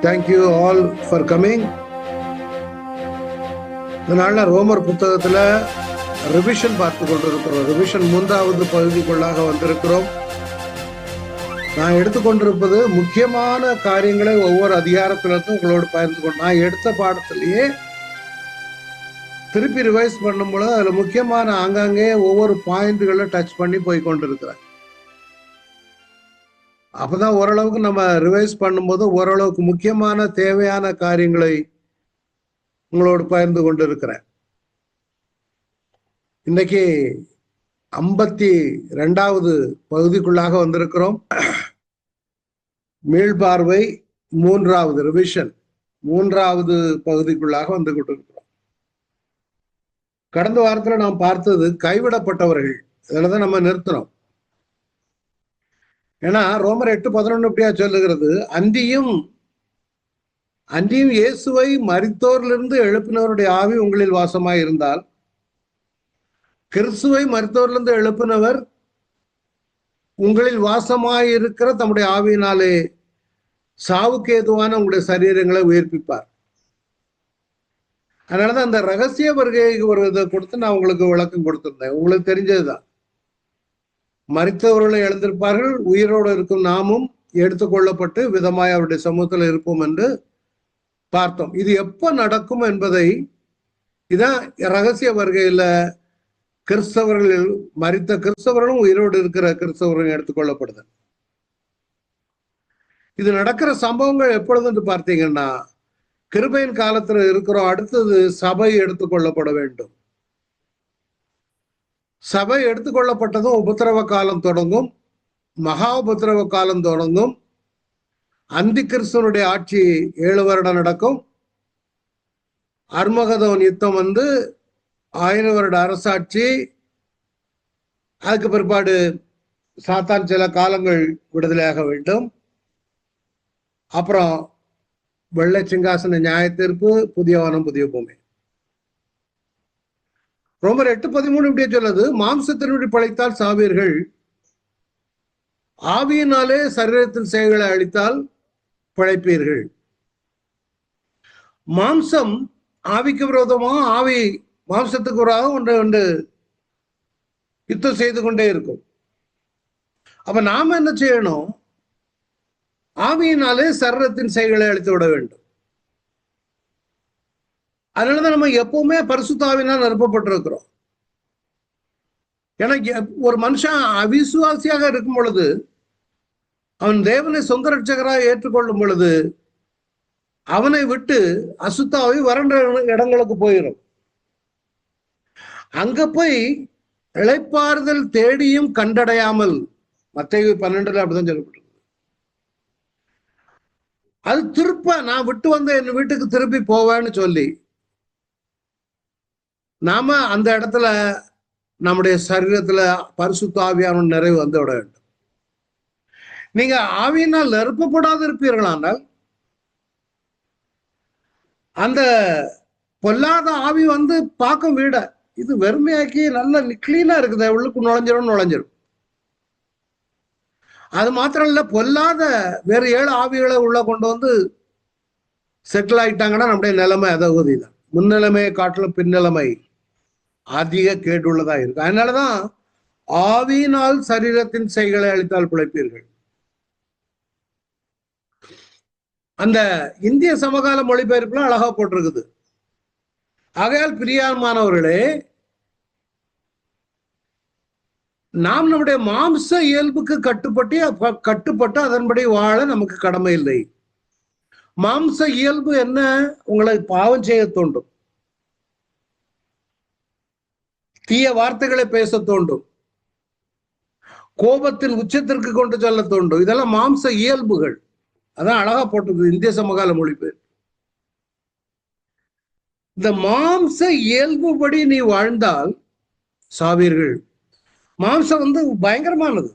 Thank you all for coming. இதனால ரோமர் புத்தகத்துல ரிவிஷன் பார்த்து கொண்டிருக்கிறோம். ரிவிஷன் 3வது பகுதிக்குள்ளாக வந்திருக்கிறோம். நான் எடுத்துக்கொண்டிருப்பது முக்கியமான காரியங்களை ஒவ்வொரு அதிகாரத்திலிருந்து உங்களோடு பகிர்ந்து கொண்டு நான் எடுத்த பாடத்திலேயே திருப்பி ரிவைஸ் பண்ணும்போது அதுல முக்கியமான ஆங்காங்கே ஒவ்வொரு பாயிண்ட்களை டச் பண்ணி போய் கொண்டிருக்கிறேன். அப்பதான் ஓரளவுக்கு நம்ம ரிவைஸ் பண்ணும்போது ஓரளவுக்கு முக்கியமான தேவையான காரியங்களை உங்களோடு பகிர்ந்து கொண்டிருக்கிறேன். இன்னைக்கு 52வது பகுதிக்குள்ளாக வந்திருக்கிறோம். மீள்பார்வை 3வது ரிவிஷன் 3வது பகுதிக்குள்ளாக வந்து கொண்டிருக்கிறோம். கடந்த வாரத்துல நாம் பார்த்தது கைவிடப்பட்டவர்கள். இதுலதான் நம்ம நிறுத்தினோம். ஏன்னா ரோமர் 8:11 எப்படியா சொல்லுகிறது, அன்றியும் இயேசுவை மரித்தோரிலிருந்து எழுப்பினவருடைய ஆவி உங்களில் வாசமாய் இருந்தால், கிறிஸ்துவை மரித்தோரிலிருந்து எழுப்பினவர் உங்களில் வாசமாய் இருக்கிற தம்முடைய ஆவியினாலே சாவுக்கு ஏதுவான உங்களுடைய சரீரங்களை உயிர்ப்பிப்பார். அதனாலதான் அந்த ரகசிய வருகைக்கு ஒரு இதை கொடுத்து நான் உங்களுக்கு விளக்கம் கொடுத்திருந்தேன். உங்களுக்கு தெரிஞ்சதுதான். மரித்தவர்களை எழுந்திருப்பார்கள், உயிரோடு இருக்கும் நாமும் எடுத்துக்கொள்ளப்பட்டு விதமாய் அவருடைய சமூகத்தில் இருப்போம் என்று பார்த்தோம். இது எப்ப நடக்கும் என்பதை இதான் ரகசிய வருகையில கிறிஸ்தவர்கள், மரித்த கிறிஸ்தவர்களும் உயிரோடு இருக்கிற கிறிஸ்தவர்களும் எடுத்துக்கொள்ளப்படுது. இது நடக்கிற சம்பவங்கள் எப்பொழுது பார்த்தீங்கன்னா, கிருபையின் காலத்துல இருக்கிறோம். அடுத்தது சபை எடுத்துக்கொள்ளப்பட வேண்டும். சபை எடுத்துக்கொள்ளப்பட்டதும் உபத்திரவ காலம் தொடங்கும், மகா உபத்திரவ காலம் தொடங்கும். அந்தி கிறிஸ்துவனுடைய ஆட்சி 7 வருடம் நடக்கும். அர்மகதோன் யுத்தம் 1000 வருட அரசாட்சி. அதுக்கு பிற்பாடு சாத்தான் சில காலங்கள் விடுதலையாக வேண்டும். அப்புறம் வெள்ளை சிங்காசன நியாய தீர்ப்பு, புதிய வானம் புதிய பூமி. ரோமர் 8:13 இப்படியே சொல்லுது, மாம்சத்தினுடைய படைத்தால் சாவீர்கள், ஆவியினாலே சரீரத்தின் செயல்களை அழித்தால் பிழைப்பீர்கள். மாம்சம் ஆவிக்கு விரோதமாக, ஆவி மாம்சத்துக்கு விரோதமாக ஒன்று யுத்தம் செய்து கொண்டே இருக்கும். அப்ப நாம என்ன செய்யணும்? ஆவியினாலே சரீரத்தின் செயல்களை அழித்து விட வேண்டும். அதனாலதான் நம்ம எப்பவுமே பரிசுத்த ஆவியினால் நிரப்பப்பட்டிருக்கிறோம். ஏன்னா ஒரு மனுஷன் அவிசுவாசியாக இருக்கும் பொழுது, அவன் தேவனை சொந்த ரட்சகராக ஏற்றுக்கொள்ளும் பொழுது, அவனை விட்டு அசுத்த ஆவி வறண்ட இடங்களுக்கு போயிடும். அங்க போய் இளைப்பாறுதல் தேடியும் கண்டடையாமல், மத்தேயு 12 அப்படிதான் சொல்லப்பட்டிருக்கு. அது திருப்ப நான் விட்டு வந்த என் வீட்டுக்கு திருப்பி போவேன்னு சொல்லி நாம அந்த இடத்துல நம்முடைய சரீரத்துல பரிசுத்த ஆவியான நிறைவு வந்து விட வேண்டும். நீங்க ஆவியினால் நிரப்பப்படாது இருப்பீர்களானால், அந்த பொல்லாத ஆவி பார்க்கும் வீட இது வெறுமையாக்கி நல்ல கிளீனா இருக்குது, உள்ளுக்கு நுழைஞ்சிடும். அது மாத்திரம் இல்ல, பொல்லாத வேறு 7 ஆவிகளை உள்ள கொண்டு செட்டில் ஆயிட்டாங்கன்னா நம்முடைய நிலைமை அதகுதி தான். முன்னிலைமையை காட்டிலும் பின்னிலைமை அதிக கேட்டுள்ளதா இருக்கு. அதனாலதான் ஆவியினால் சரீரத்தின் செய்களை அளித்தால் பிழைப்பீர்கள். அந்த இந்திய சமகால மொழிபெயர்ப்புல அழகா போட்டிருக்குது. ஆகையால் பிரியமானவர்களே, நாம் நம்முடைய மாம்ச இயல்புக்கு கட்டுப்பட்டு அதன்படி வாழ நமக்கு கடமை இல்லை. மாம்ச இயல்பு என்ன? உங்களை பாவம் செய்ய தோண்டும், தீய வார்த்தைகளை பேச தோண்டும், கோபத்தின் உச்சத்திற்கு கொண்டு செல்ல தோண்டும். இதெல்லாம் மாம்ச இயல்புகள். அதான் அழகா போட்டது இந்திய சமகால மொழிபெயர்ப்பு. இந்த மாம்ச இயல்புபடி நீ வாழ்ந்தால் சாவீர்கள். மாம்சம் பயங்கரமானது.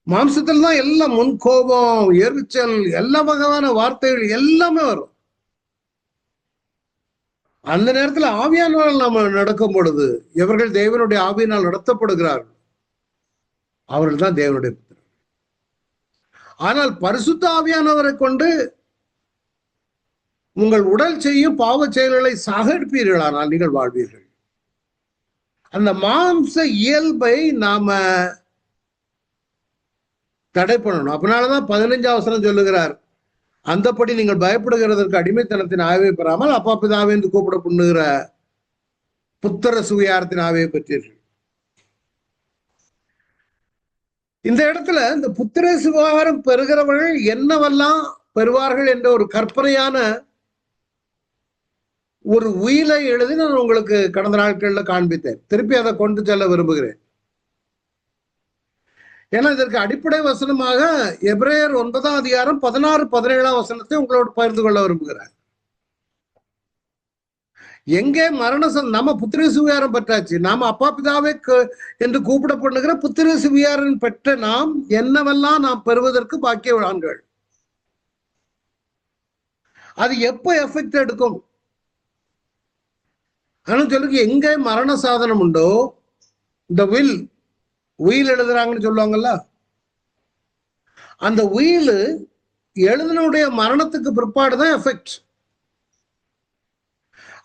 மாம்சத்தில் தான் எல்லாம் முன்கோபம், எரிச்சல், எல்லா வகையான வார்த்தைகள் எல்லாமே வரும். அந்த நேரத்தில் ஆவியானவர்கள் நாம நடக்கும் பொழுது, இவர்கள் தேவனுடைய ஆவியினால் நடத்தப்படுகிறார்கள், அவர்கள் தான் தேவனுடைய புத்திரர். ஆனால் பரிசுத்த ஆவியானவரை கொண்டு உங்கள் உடல் செய்யும் பாவ செயல்களை சாகடிப்பீர்களானால் நீங்கள் வாழ்வீர்கள். அந்த மாம்ச இயல்பை நாம தடை பண்ணணும். அதனாலதான் 15ஆம் வசனம் சொல்லுகிறார், அந்தப்படி நீங்கள் பயப்படுகிறதற்கு அடிமைத்தனத்தின் ஆவியை பெறாமல் அப்பா பிதாவே என்று கூப்பிட பண்ணுகிற புத்திர சுவிகாரத்தின் ஆவியை பெற்றீர்கள். இந்த இடத்துல இந்த புத்திர சுவிகாரம் பெறுகிறவர்கள் என்னவெல்லாம் பெறுவார்கள் என்ற ஒரு கற்பனையான ஒரு உயிலை எழுதி நான் உங்களுக்கு கடந்த நாட்கள்ல காண்பித்தேன். திருப்பி அதை கொண்டு செல்ல விரும்புகிறேன். ஏன்னா இதற்கு அடிப்படை வசனமாக எபிரேயர் 9ஆம் அதிகாரம் 16, 17ஆம் வசனத்தை உங்களோடு பகிர்ந்து கொள்ள விரும்புகிறேன். எங்கே நம்ம புத்திர சுவிகாரம் பெற்றாச்சு, நாம அப்பா பிதாவே என்று கூப்பிடப்படுகிற புத்திர சுவிகாரம் பெற்ற நாம் என்னவெல்லாம் நாம் பெறுவதற்கு பாக்கியவான்கள். அது எப்ப எஃபெக்ட் எடுக்கும் சொல்லுங்க. எங்க மரண சாதனம் உண்டோ, இந்த உயில் எழுதுறாங்கன்னு சொல்லுவாங்கல்ல, அந்த உயில் எழுதினுடைய மரணத்துக்கு பிற்பாடுதான் எஃபெக்ட்.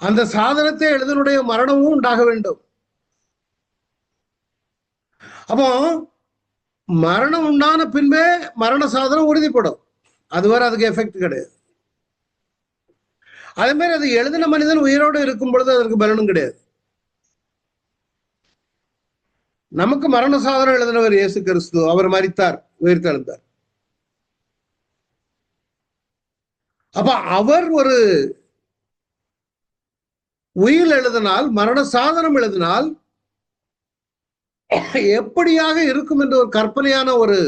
அந்த சாதனத்தை எழுதினுடைய மரணமும் உண்டாக வேண்டும். அப்போ மரணம் உண்டான பின்பே மரண சாதனம் உறுதிப்படும். அதுவரை அதுக்கு எஃபெக்ட் கிடையாது. அதே மாதிரி அது எழுதின மனிதன் உயிரோடு இருக்கும் பொழுது அதற்கு பலனும் கிடையாது. நமக்கு மரண சாதனம் எழுதினவர் இயேசு கிறிஸ்து. அவர் மரித்தார், உயிர்த்தெழுந்தார். அப்ப அவர் ஒரு உயில் எழுதினால், மரண சாதனம் எழுதினால் எப்படியாக இருக்கும் என்ற ஒரு கற்பனையான ஒரு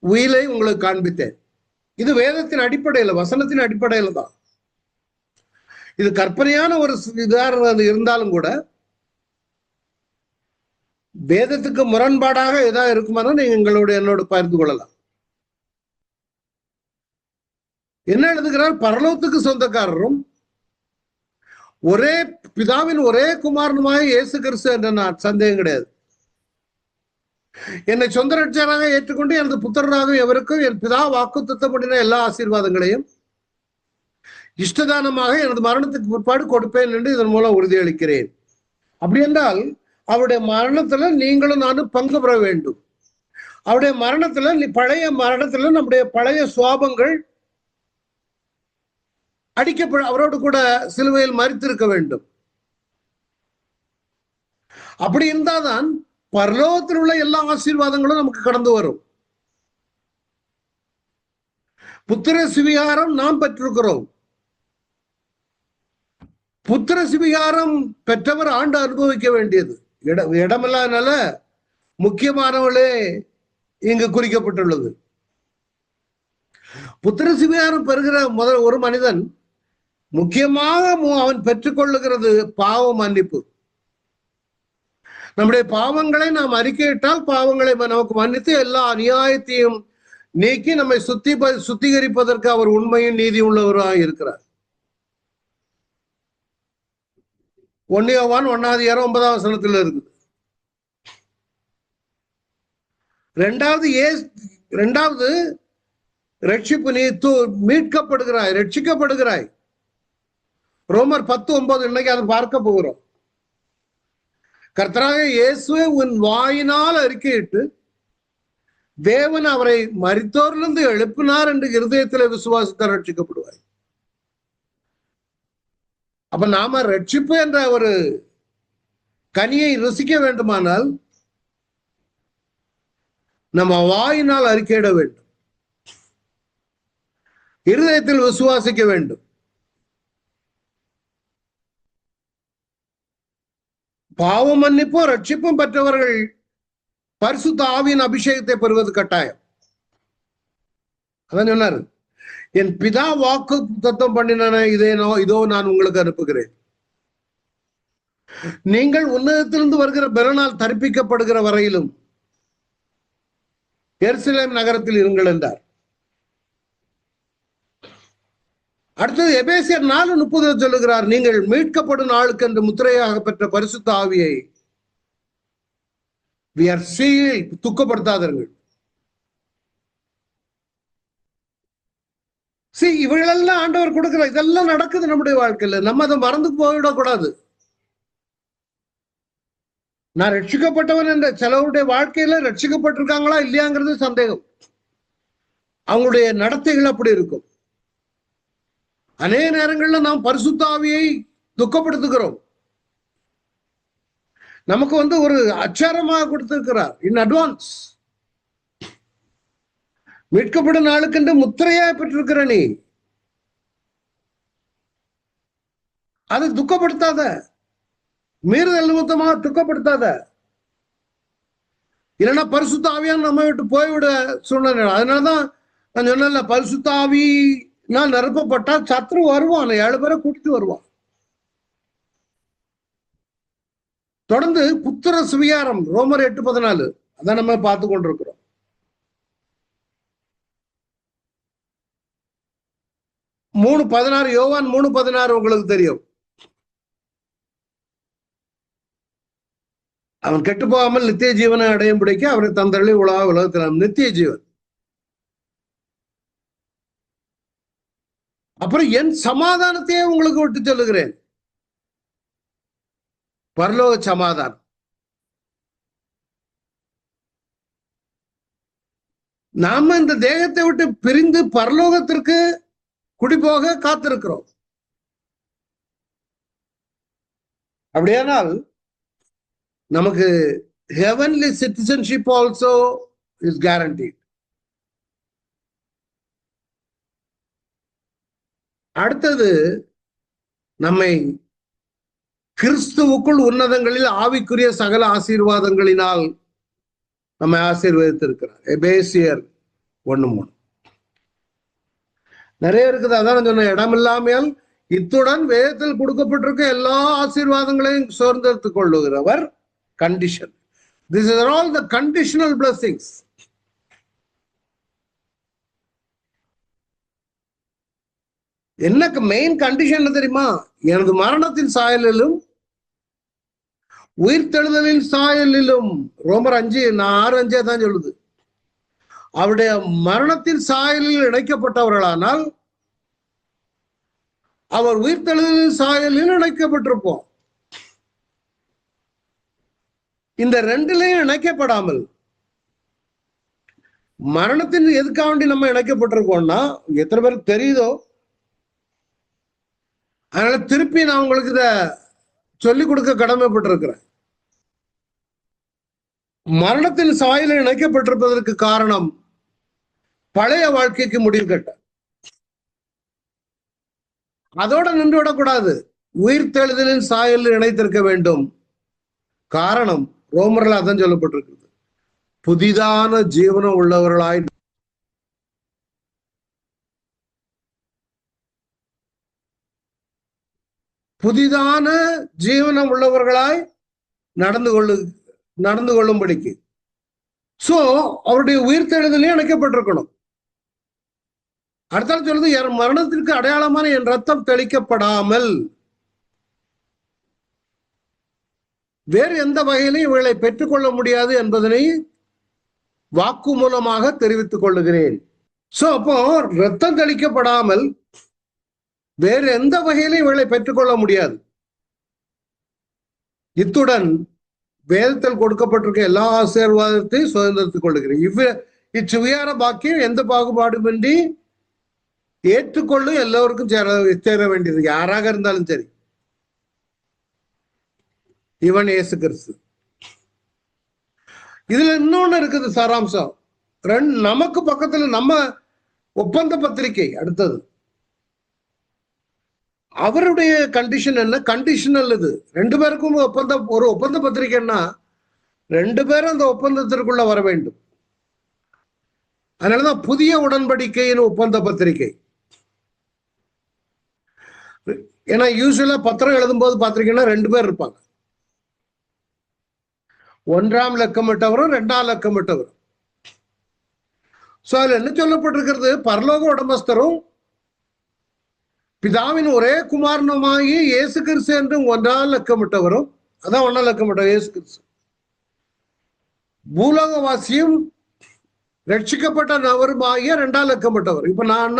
உயிலை உங்களுக்கு காண்பித்தேன். இது வேதத்தின் அடிப்படையில், வசனத்தின் அடிப்படையில் தான். இது கற்பனையான ஒரு உதாரணம் இருந்தாலும் கூட வேதத்துக்கு முரண்பாடாக ஏதாவது இருக்குமானா நீங்க என்னோட பகிர்ந்து கொள்ளலாம். என்ன எழுதுகிறார்? பரலோகத்துக்கு சொந்தக்காரரும் ஒரே பிதாவின் ஒரே குமாரனுமாக இயேசு கிறிஸ்து என்ற சந்தேகம் கிடையாது. என்னை சொந்த ரட்சகராக ஏற்றுக்கொண்டு எனது புத்திரராக எவருக்கும் என் பிதா வாக்குத்தத்தம் பண்ணின எல்லா ஆசீர்வாதங்களையும் இஷ்டதானமாக எனது மரணத்துக்கு பிற்பாடு கொடுப்பேன் என்று இதன் மூலம் உறுதியளிக்கிறேன். அப்படி என்றால் அவருடைய மரணத்துல நீங்களும் நானும் பங்கு பெற வேண்டும். அவருடைய மரணத்துல பழைய மரணத்துல நம்முடைய பழைய சுவாபங்கள் அவரோடு கூட சிலுவையில் மரித்திருக்க வேண்டும். அப்படி இருந்தால்தான் பரலோகத்தில் உள்ள எல்லா ஆசீர்வாதங்களும் நமக்கு கடந்து வரும். புத்திர சுவிகாரம் நாம் பெற்றிருக்கிறோம். புத்திர சுவிகாரம் பெற்றவர் ஆண்டு அனுபவிக்க வேண்டியது. இடமில்லாதனால முக்கியமானவர்களே இங்கு குறிக்கப்பட்டுள்ளது. புத்திர சுவிகாரம் பெறுகிற ஒரு மனிதன் முக்கியமாக அவன் பெற்றுக்கொள்ளுகிறது பாவ மன்னிப்பு. நம்முடைய பாவங்களை நாம் அறிக்கையிட்டால் பாவங்களை நமக்கு மன்னித்து எல்லா அநியாயத்தையும் நீக்கி நம்மை சுத்திகரிப்பதற்கு அவர் உண்மையும் நீதி உள்ளவராக இருக்கிறார். 1 யோவான் 1ஆம் அதிகாரம் 9ஆம் வசனத்தில் இருக்குது. இரண்டாவது ரட்சிப்பு, நீ மீட்கப்படுகிறாய், ரட்சிக்கப்படுகிறாய். ரோமர் 10:9 இன்னைக்கு அதை பார்க்க போகிறோம். கர்த்தராக இயேசுவை உன் வாயினால் அறிக்கையிட்டு தேவன் அவரை மரித்தோரிலிருந்து எழுப்பினார் என்று இருதயத்தில் விசுவாசித்தால் ரட்சிக்கப்படுவாய். அப்ப நாம ரட்சிப்பு என்ற ஒரு கனியை ருசிக்க வேண்டுமானால் நம்ம வாயினால் அறிக்கையிட வேண்டும், இருதயத்தில் விசுவாசிக்க வேண்டும். பாவ மன்னிப்பும் ரட்சிப்பும் பெற்றவர்கள் பரிசுத்த ஆவியின் அபிஷேகத்தை பெறுவது கட்டாயம். அதான் சொன்னாரு, என் பிதா வாக்கு தத்தம் பண்ணின இதோ நான் உங்களுக்கு அனுப்புகிறேன். நீங்கள் உன்னதத்திலிருந்து வருகிற பெலனால் தரிப்பிக்கப்படுகிற வரையிலும் எருசலேம் நகரத்தில் இருங்கள் என்றார். அடுத்தது எபேசியர் 4:30 சொல்லுகிறார், நீங்கள் மீட்கப்படும் நாளுக்கு என்று முத்திரையாக பெற்ற பரிசுத்த ஆவியை துக்கப்படுத்தாதீர்கள். இவைகளெல்லாம் ஆண்டவர் கொடுக்கிற, இதெல்லாம் நடக்குது நம்முடைய வாழ்க்கையில. நம்ம அதை மறந்து போயிடக்கூடாது. நான் ரட்சிக்கப்பட்டவன் என்ற சிலருடைய வாழ்க்கையில ரட்சிக்கப்பட்டிருக்காங்களா இல்லையாங்கிறது சந்தேகம். அவங்களுடைய நடத்தைகள் அப்படி இருக்கும். அநேக நேரங்களில் நாம் பரிசுத்த ஆவியை துக்கப்படுத்துகிறோம். நமக்கு ஒரு அச்சாரமாக கொடுத்திருக்கிறார் இன் அட்வான்ஸ். மீட்கப்படும் நாளுக்கென்று முத்திரையா பெற்றிருக்கிற நீ அதை துக்கப்படுத்தாத, மீறுதல் நிமித்தமாக துக்கப்படுத்தாத. இல்லைன்னா பரிசுத்த ஆவியான் நம்ம விட்டு போய்விட சூழ்நிலை. அதனாலதான் நான் சொன்ன, பரிசுத்த ஆவி நான் நிரப்பப்பட்டா சத்ரு வருவான், 7 பேரை கூட்டிட்டு வருவான். தொடர்ந்து புத்திர சுவிகாரம் ரோமர் 8:14 அதான் நம்ம பார்த்து கொண்டிருக்கிறோம். 3:16 யோவான் 3:16 உங்களுக்கு தெரியும். அவன் கெட்டு போகாமல் நித்திய ஜீவனை அடையும் பிடிக்க அவரை தந்தரளி உலகத்தில் நித்திய ஜீவன். அப்புறம் என் சமாதானத்தையே உங்களுக்கு விட்டு சொல்லுகிறேன், பரலோக சமாதானம். நாம இந்த தேகத்தை விட்டு பிரிந்து பரலோகத்திற்கு குடிபோக காத்திருக்கிறோம். அப்படியானால் நமக்கு heavenly citizenship also is guaranteed. அடுத்தது, நம்மை கிறிஸ்துவுக்குள் உன்னதங்களில் ஆவிக்குரிய சகல ஆசீர்வாதங்களினால் நம்மை ஆசீர்வதித்திருக்கிறார். எபேசியர் 1:3 நிறைய இருக்குது. அதான் சொன்ன, இடமில்லாமல் இத்துடன் வேதத்தில் கொடுக்கப்பட்டிருக்க எல்லா ஆசீர்வாதங்களையும் சோர்ந்தெடுத்துக் கொள்ளுகிறவர். Condition. This is all the conditional blessings. என்ன மெயின் கண்டிஷன் தெரியுமா? எனது மரணத்தின் சாயலிலும் உயிர்த்தெழுதலின் சாயலிலும். ரோமர் 6:5 தான் சொல்லுது. அவருடைய மரணத்தின் சாயலில் இணைக்கப்பட்டவர்களானால் அவர் உயிர்த்தெழுதலின் சாயலில் இணைக்கப்பட்டிருப்போம். இந்த ரெண்டுலையும் இணைக்கப்படாமல் மரணத்தின் எதுக்காக வேண்டி நம்ம இணைக்கப்பட்டிருக்கோம்னா, எத்தனை பேருக்கு தெரியுதோ? அதனால திருப்பி நான் உங்களுக்கு இத சொல்லிக் கொடுக்க கடமைப்பட்டிருக்கிறேன். மரணத்தின் சாயலில் இணைக்கப்பட்டிருப்பதற்கு காரணம் பழைய வாழ்க்கைக்கு முடிவு கட்ட. அதோட நின்று விடக்கூடாது. உயிர்த்தெழுதலின் சாயலில் இணைத்திருக்க வேண்டும். காரணம் ரோமர்ல அதான் சொல்லப்பட்டிருக்கு, புதிதான ஜீவனம் உள்ளவர்களாய். புதிதான ஜீவனம் உள்ளவர்களாய் நடந்து கொள்ளும்படிக்கு. சோ அவருடைய உயிர்த்தெழுதலையும் இணைக்கப்பட்டிருக்கணும். அடுத்தாலும் சொல்லுது, என் மரணத்திற்கு அடையாளமான என் ரத்தம் தெளிக்கப்படாமல் வேறு எந்த வகையிலும் இவர்களை பெற்றுக்கொள்ள முடியாது என்பதனை வாக்கு மூலமாக தெரிவித்துக் கொள்ளுகிறேன். சோ அப்போ ரத்தம் தெளிக்கப்படாமல் வேறு எந்த வகையிலும் இவர்களை பெற்றுக்கொள்ள முடியாது. இத்துடன் வேதத்தில் கொடுக்கப்பட்டிருக்க எல்லா ஆசீர்வாதத்தையும் சுதந்திரத்துக் கொள்ளுகிறேன். இச்சுவியார பாக்கியம் எந்த பாகுபாடுமின்றி ஏற்றுக்கொள்ளும் எல்லோருக்கும் சேர வேண்டியது, யாராக இருந்தாலும் சரி. இவன் இயேசு கிறிஸ்து. இதுல இன்னொன்னு இருக்குது சாராம்சம். நமக்கு பக்கத்துல நம்ம ஒப்பந்த பத்திரிகை. அடுத்தது அவருடைய கண்டிஷன் என்ன? கண்டிஷனல். இது 2 பேருக்கும் ஒரு ஒப்பந்த பத்திரிகைன்னா 2 பேரும் அந்த ஒப்பந்தத்திற்குள்ள வர வேண்டும். அதனாலதான் புதிய உடன்படிக்கையின் ஒப்பந்த பத்திரிகை. ஏன்னா யூஸ்வலா பத்திரம் எழுதும் போது பாத்திருக்கீங்கன்னா 2 பேர் இருப்பாங்க. 1ஆம் லக்கமிட்டவரும் 2ஆம் லக்கமிட்டவரும். சோ அதுல என்ன சொல்லப்பட்டிருக்கிறது? பரலோக உடம்பஸ்தரும் பிதாவின் ஒரே குமாரனுமாகி இயேசு கிறிஸ்து என்றும் 1ஆம் லக்கமிட்டவரும், அதான் 1ஆம் லக்கமிட்டவர் இயேசு கிறிஸ்து. பூலோகவாசியும் ரட்சிக்கப்பட்ட நபருமாகிய 2ஆம் லக்கமிட்டவர். இப்ப நான்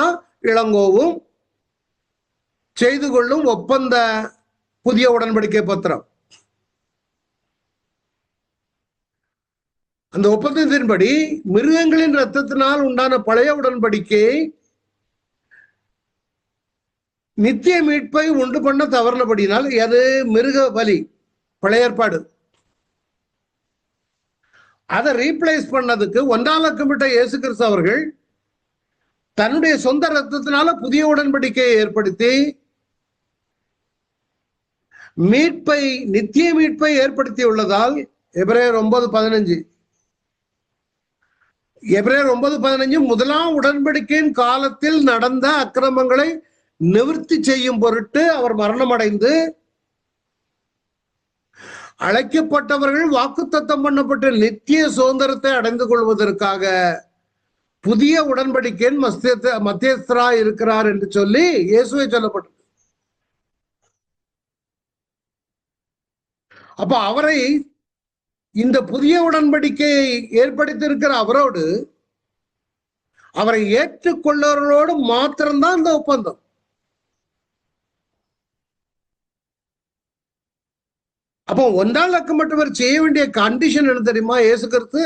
இளங்கோவும் செய்து கொள்ளும் ஒப்பந்த புதிய உடன்படிக்கை பத்திரம். அந்த ஒப்பந்தத்தின்படி மிருகங்களின் ரத்தத்தினால் உண்டான பழைய உடன்படிக்கையை நித்திய மீட்பை உண்டு பண்ண தவறினபடினால், அது மிருக பலி பழைய ஏற்பாடு, அதை ரீப்ளேஸ் பண்ணதுக்கு 1ஆம் லக்கமிட்ட இயேசு கிறிஸ்து அவர்கள் தன்னுடைய சொந்த ரத்தத்தினால புதிய உடன்படிக்கையை ஏற்படுத்தி மீட்பை, நித்திய மீட்பை ஏற்படுத்தி உள்ளதால் எபிரேயர் 9:15 முதலாம் உடன்படிக்கையின் காலத்தில் நடந்த அக்கிரமங்களை நிவர்த்தி செய்யும் பொருட்டு அவர் மரணம் அடைந்து அழைக்கப்பட்டவர்கள் வாக்குத்தத்தம் பண்ணப்பட்ட நித்திய சுதந்திரத்தை அடைந்து கொள்வதற்காக புதிய உடன்படிக்கையின் மத்தியஸ்தரா இருக்கிறார் என்று சொல்லி இயேசுவை சொல்லப்பட்டது. அப்ப அவரை, இந்த புதிய உடன்படிக்கையை ஏற்படுத்தியிருக்கிற அவரோடு, அவரை ஏற்றுக்கொள்ளவர்களோடு மாத்திரம்தான் இந்த ஒப்பந்தம். அப்போ 1ஆம் லக்கமிட்டவர் செய்ய வேண்டிய கண்டிஷன் என்ன தெரியுமா? இயேசு கிறிஸ்து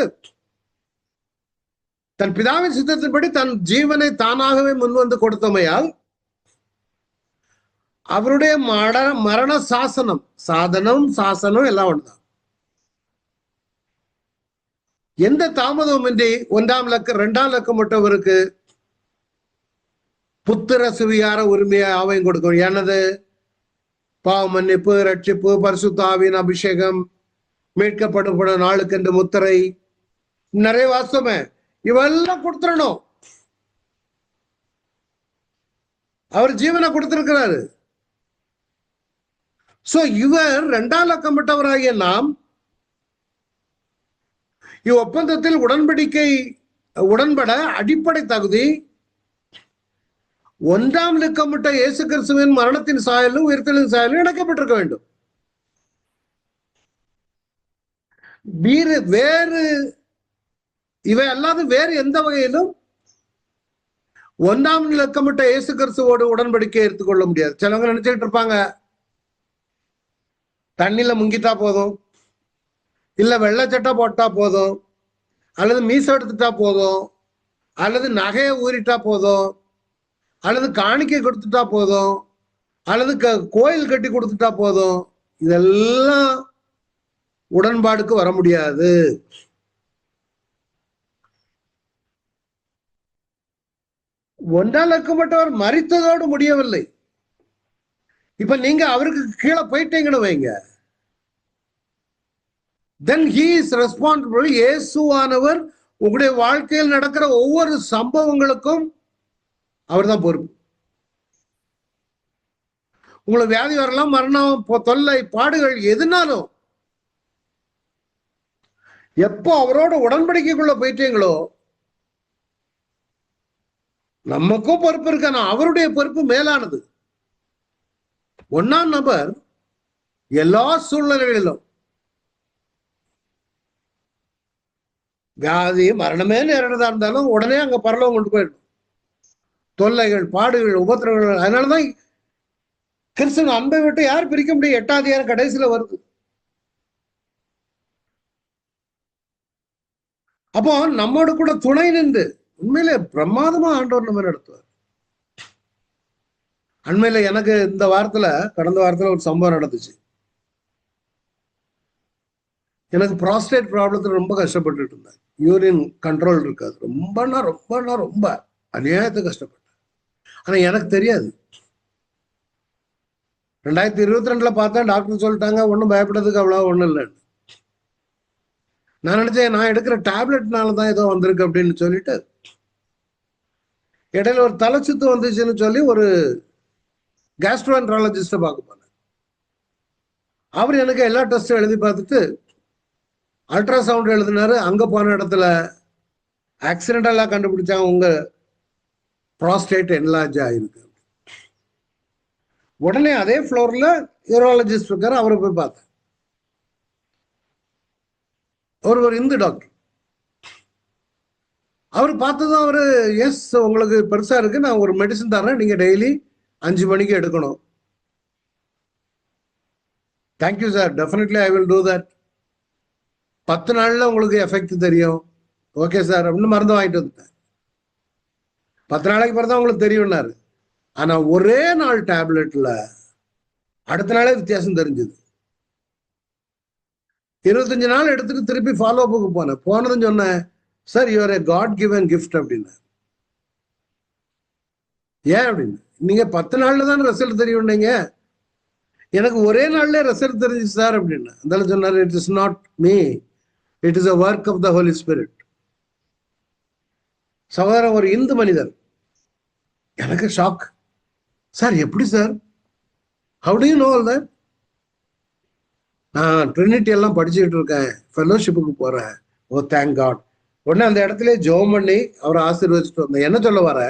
தன் பிதாவின் சித்தத்தின்படி தன் ஜீவனை தானாகவே முன்வந்து கொடுத்தமையால் அவருடைய மரண சாசனம், சாசனம் எல்லாம் ஒன்றுதான். எந்த தாமதமும் இன்றி 2ஆம் லக்கமிட்டவருக்கு புத்திர சுவிகார உரிமையை ஆவையும் கொடுக்கும். எனது பாவ மன்னிப்பு, ரட்சிப்பு, பரிசுத்த ஆவியின் அபிஷேகம், மீட்கப்பட நாளுக்கு என்று முத்திரை, நிறைய வாசமே இவெல்லாம் கொடுத்துடணும். அவர் ஜீவனை கொடுத்திருக்கிறாரு. சோ இவர் 2ஆம் லக்கமிட்டவராகிய நாம் இவ்வொப்பந்தத்தில் உடன்பட அடிப்படை தகுதி 1ஆம் லக்கமிட்ட இயேசு கிறிஸ்துவின் மரணத்தின் சாயலும் உயிர்த்தலின் சாயலும் இணைக்கப்பட்டிருக்க வேண்டும். வேறு இவை அல்லாது வேறு எந்த வகையிலும் 1ஆம் லக்கமிட்ட இயேசு கிறிஸ்துவோடு உடன்படிக்கை எடுத்துக்கொள்ள முடியாது. சிலவங்க நினைச்சுட்டு இருப்பாங்க, தண்ணியில முங்கிட்டா போதும், இல்ல வெள்ளச்சட்டை போட்டா போதும், அல்லது மீச எடுத்துட்டா போதும், அல்லது நகையை ஊறிட்டா போதும், அல்லது காணிக்கை கொடுத்துட்டா போதும், அல்லது கோயில் கட்டி கொடுத்துட்டா போதும், இதெல்லாம் உடன்பாடுக்கு வர முடியாது. ஒன்றால் லக்கமிட்டவர் மரித்ததோடு முடியவில்லை. இப்ப நீங்க அவருக்கு கீழே போயிட்டீங்கன்னு வைங்க, then he is responsible. இயேசுவானவர் உங்களுடைய வாழ்க்கையில் நடக்கிற ஒவ்வொரு சம்பவங்களுக்கும் அவர் தான் பொறுப்பு. உங்களுக்கு வியாதி வரலாம், மரணம், தொல்லை, பாடுகள் எதுனாலும் எப்போ அவரோட உடன்படிக்கைக்குள்ள போயிட்டீங்களோ நமக்கும் பொறுப்பு இருக்கான. அவருடைய பொறுப்பு மேலானது. 1ஆம் நபர் எல்லா சூழ்நிலைகளிலும் வியாதி மரணமே நேரிடதா இருந்தாலும் உடனே அங்க பரலோகம் கொண்டு போயிடும். தொல்லைகள், பாடுகள், உபத்திரங்கள். அதனாலதான் கிறிஸ்துவ அன்பை விட்டு யார் பிரிக்க முடியும்? 8ஆம் அதிகாரம் கடைசியில வருது. அப்போ நம்மோடு கூட துணை நின்று உண்மையிலே பிரமாதமா ஆண்டவர் நம்ம நடத்துவார். அண்மையில எனக்கு கடந்த வாரத்துல ஒரு சம்பவம் நடந்துச்சு. எனக்கு ப்ராஸ்டேட் ப்ராப்ளத்துல ரொம்ப கஷ்டப்பட்டுட்டு இருந்தேன். யூரின் கண்ட்ரோல் இருக்காது. ரொம்ப அநியாயத்துக்கு கஷ்டப்பட்டேன். ஆனா எனக்கு தெரியாது. 2022 பார்த்தேன், டாக்டர் சொல்லிட்டாங்க ஒன்றும் பயப்படுறதுக்கு அவ்வளவு ஒன்றும் இல்லைன்னு. நான் நினைச்சேன் நான் எடுக்கிற டேப்லெட்னாலதான் ஏதோ வந்திருக்கு அப்படின்னு சொல்லிட்டு, இடையில ஒரு தலைச்சுத்து வந்துச்சுன்னு சொல்லி ஒரு கேஸ்ட்ரோஎன்ட்ராலஜிஸ்ட பார்க்க போனேன். அவர் எனக்கு எல்லா டெஸ்டும் எழுதி பார்த்துட்டு அல்ட்ராசவுண்ட் எழுதினாரு. அங்க போன இடத்துல ஆக்சிடென்டலா கண்டுபிடிச்சாங்க, உங்க ப்ராஸ்டேட் என்லார்ஜ் ஆயிருக்கு. உடனே அதே ஃப்ளோர்ல யூரோலஜிஸ்ட் இருக்காரு, அவரை போய் பார்த்தேன். ஒரு இந்து டாக்டர். அவர் பார்த்ததும் அவரு, எஸ் உங்களுக்கு பெருசா இருக்கு, நான் ஒரு மெடிசன் தரேன், நீங்க டெய்லி 5 மணிக்கு எடுக்கணும். Thank you sir, definitely I will do that. 10 நாள்ல உங்களுக்கு எஃபெக்ட் தெரியும். ஓகே சார் அப்படின்னு மருந்து வாங்கிட்டு வந்துட்டேன். 10 நாளைக்கு பிறகு தான் உங்களுக்கு தெரியும்னாரு. ஆனா ஒரே நாள் டேப்லெட்ல அடுத்த நாளே வித்தியாசம் தெரிஞ்சது. 25 நாள் எடுத்துட்டு திருப்பி ஃபாலோ அப்புக்கு போனேன். போனதுன்னு சொன்னேன், சார் யூஆர் ஏ காட் கிவன் கிஃப்ட் அப்படின்னு. ஏன் அப்படின்னு, நீங்க 10 நாள்ல தான் ரிசல்ட் தெரியும். நீங்க எனக்கு ஒரே நாள்ல ரிசல்ட் தெரிஞ்சு சார் அப்படின்னு. அதனால சொன்னார், it is not me, it is a work of the Holy Spirit. சகோதரன் ஒரு இந்து மனிதர். எனக்கு ஷாக். சார் எப்படி sir, how do you know all that? நான் ட்ரினிட்டி எல்லாம் படிச்சுட்டு இருக்கேன், ஃபெலோஷிப்புக்கு போறேன். Oh thank God. உடனே அந்த இடத்துல ஜெபம் பண்ணி அவரை ஆசீர்வதிச்சுட்டு வந்தேன். என்ன சொல்ல வர,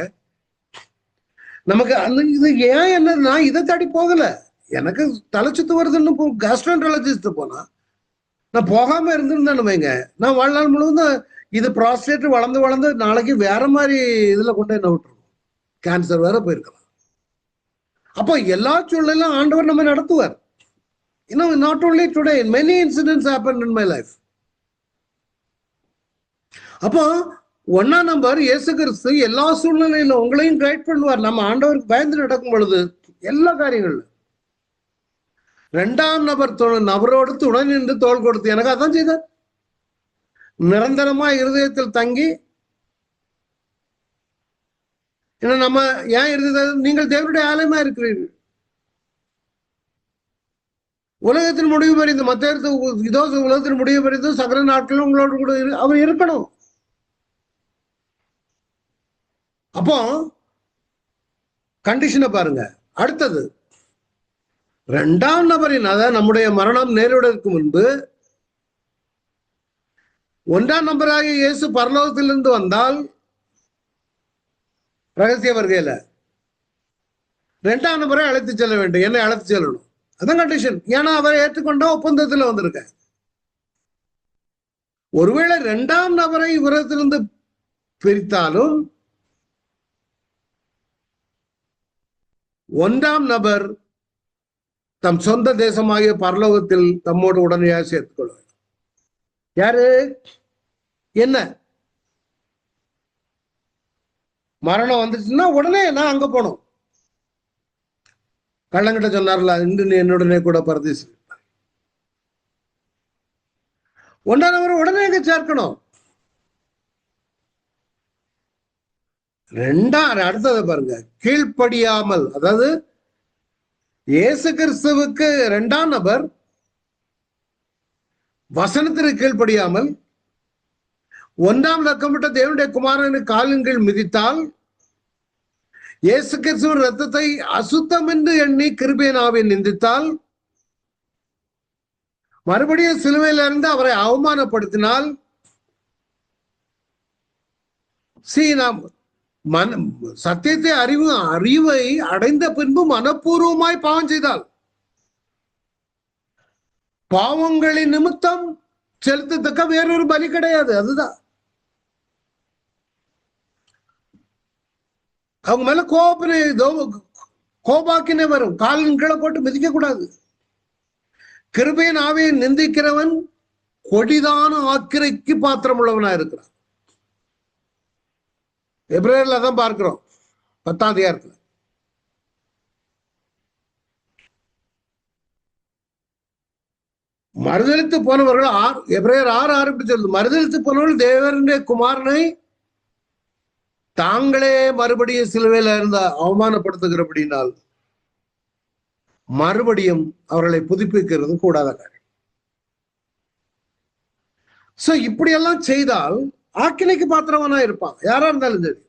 நமக்கு அந்த இது ஏன் என்ன, நான் இதை தாடி போகல. எனக்கு தலைச்சுத்து வருதுன்னு கேஸ்ட்ரோன்ட்ராலஜிஸ்ட் போனா, நான் போகாம இருந்திருந்தேன்னு வைங்க, நான் வாழ்நாள் முழுவதும் இது ப்ராஸ்டேட் வளர்ந்து வளர்ந்து நாளைக்கு வேற மாதிரி இதுல கொண்டு என்ன விட்டுருவோம், கேன்சர் வேற போயிருக்கலாம். அப்போ எல்லா சூழ்நிலையும் ஆண்டவர் நம்ம நடத்துவார். not only today, many incidents happened in my life. அப்போ 1ஆம் நம்பர் இயேசு கிறிஸ்து எல்லா சூழ்நிலையிலும் உங்களையும் கைட் பண்ணுவார். நம்ம ஆண்டவருக்கு பயந்து நடக்கும் பொழுது எல்லா காரியங்களும். 2ஆம் நபரோடு துணை நின்று தோள் கொடுத்து எனக்கு அதான் செய்தார். நிரந்தரமா இருதயத்தில் தங்கி, நம்ம ஏன் இருதயம், நீங்கள் தேவனுடைய ஆலயமா இருக்கிறீர்கள். உலகத்தின் முடிவு பெரிது, மற்ற இதோ உலகத்தின் முடிவு பெரிது, சகல நாட்களும் உங்களோடு கூட அவர் இருக்கணும். அப்போ கண்டிஷனை பாருங்க. அடுத்தது 2ஆம் நபரின், அதாவது நம்முடைய மரணம் நேரிடுவதற்கு முன்பு 1ஆம் நபராக இயேசு பரலோகத்திலிருந்து வந்தால் ரகசிய வருகையில 2ஆம் நபரை அழைத்து செல்ல வேண்டும், என்னை அழைத்து செல்லணும். அதான் கண்டிஷன். ஏன்னா அவரை ஏற்றுக்கொண்டா ஒப்பந்தத்தில் வந்திருக்க. ஒருவேளை 2ஆம் நபரை இவரத்திலிருந்து பிரித்தாலும் 1ஆம் நபர் தம் சொந்த தேசமாகிய பரலோகத்தில் தம்மோடு உடனடியாக சேர்த்துக் கொள்ள வேண்டும். யாரு, என்ன மரணம் வந்துச்சுன்னா உடனே நான் அங்க போனோம். கள்ளங்கிட்ட சொன்னார்ல, இன்று நீ என்னுடனே கூட பரதேசி. 1ஆம் நபர் உடனே எங்க சேர்க்கணும். அடுத்தது பாருங்க, கீழ்ப்படியாமல், அதாவது இயேசு கிறிஸ்துவுக்கு 2ஆம் நபர் வசனத்திற்கு கீழ்ப்படியாமல் 1ஆம் லக்கமிட்ட தேவனுடைய குமாரனுக்கு காலின் கீழ் மிதித்தால், இயேசு கிறிஸ்துவின் ரத்தத்தை அசுத்தம் என்று எண்ணி கிருபையின் ஆவியை நிந்தித்தால், மறுபடியும் சிலுவையில் இருந்து அவரை அவமானப்படுத்தினால், நாம் சத்தியத்தை அறிவை அடைந்த பின்பு மனப்பூர்வமாய் பாவம் செய்தால், பாவங்களின் நிமித்தம் செலுத்தத்தக்க வேறொரு பலி கிடையாது. அதுதான் அவங்க மேல கோபாக்கினே வரும். காலின் கீழே போட்டு மிதிக்க கூடாது. கிருபையின் ஆவியை நிந்திக்கிறவன் கொடிதான ஆக்கிரைக்கு பாத்திரம் உள்ளவனா இருக்கிறான். எபிரேயர்ல தான் பார்க்கிறோம் 10ஆம் அதிகாரத்துல. மறுதலித்து போனவர்கள் எபிரேயர் 6:6 சொல்லுது, மறுதலித்து போனவர்கள் தேவனுடைய குமாரனை தாங்களே மறுபடியும் சிலுவையில இருந்த அவமானப்படுத்துகிறபடினால் மறுபடியும் அவர்களை புதுப்பிக்கிறது கூடாத காரியம். சோ இப்படியெல்லாம் செய்தால் ஆக்கினைக்கு பாத்திரவனா இருப்பான், யாரா இருந்தாலும் சரி.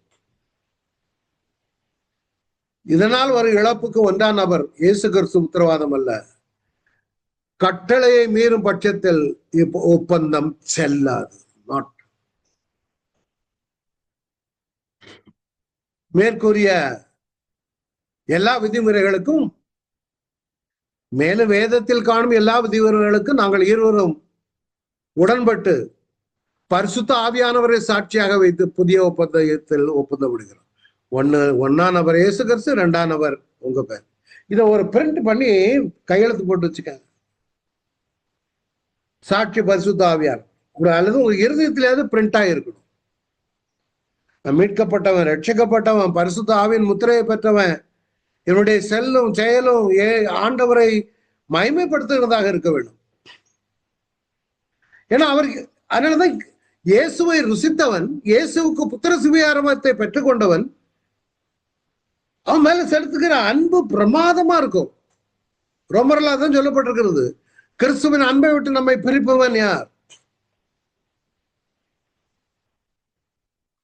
இதனால் ஒரு இழப்புக்கு 1ஆம் நபர் இயேசு கிறிஸ்து உத்தரவாதம் அல்ல. கட்டளையை மீறும் பட்சத்தில் ஒப்பந்தம் செல்லாது. மேற்கூறிய எல்லா விதிமுறைகளுக்கும், மேலும் வேதத்தில் காணும் எல்லா விதிமுறைகளுக்கும் நாங்கள் இருவரும் உடன்பட்டு பரிசுத்த ஆவியானவரை சாட்சியாக வைத்து புதிய ஒப்பந்தத்தில் ஒப்பந்தம் விடுகிறோம். ஒன்னாம் நபர் இயேசு கிறிஸ்து, 2ஆம் நபர் உங்க பேர். இதை ஒரு பிரிண்ட் பண்ணி கையெழுத்து போட்டு வச்சுக்காங்க. சாட்சி பரிசுத்த ஆவியார் அல்லது உங்க இருதயத்திலேயாவது பிரிண்ட் ஆகிருக்கணும். மீட்கப்பட்டவன், ரட்சிக்கப்பட்டவன், பரிசுத்த ஆவியின் முத்திரையை பெற்றவன், என்னுடைய செல்லும் செயலும் ஆண்டவரை மகிமைப்படுத்துகிறதாக இருக்க வேண்டும். ஏன்னா அவருக்கு அதனாலதான் இயேசுவை ருசித்தவன், இயேசுவுக்கு புத்திர சுவிகாரத்தை பெற்றுக்கொண்டவன், அவன் மேல செலுத்துகிற அன்பு பிரமாதமா இருக்கும். ரோமர்ல தான் சொல்லப்பட்டிருக்கிறது, கிறிஸ்துவின் அன்பை விட்டு நம்மை பிரிப்பவன் யார்?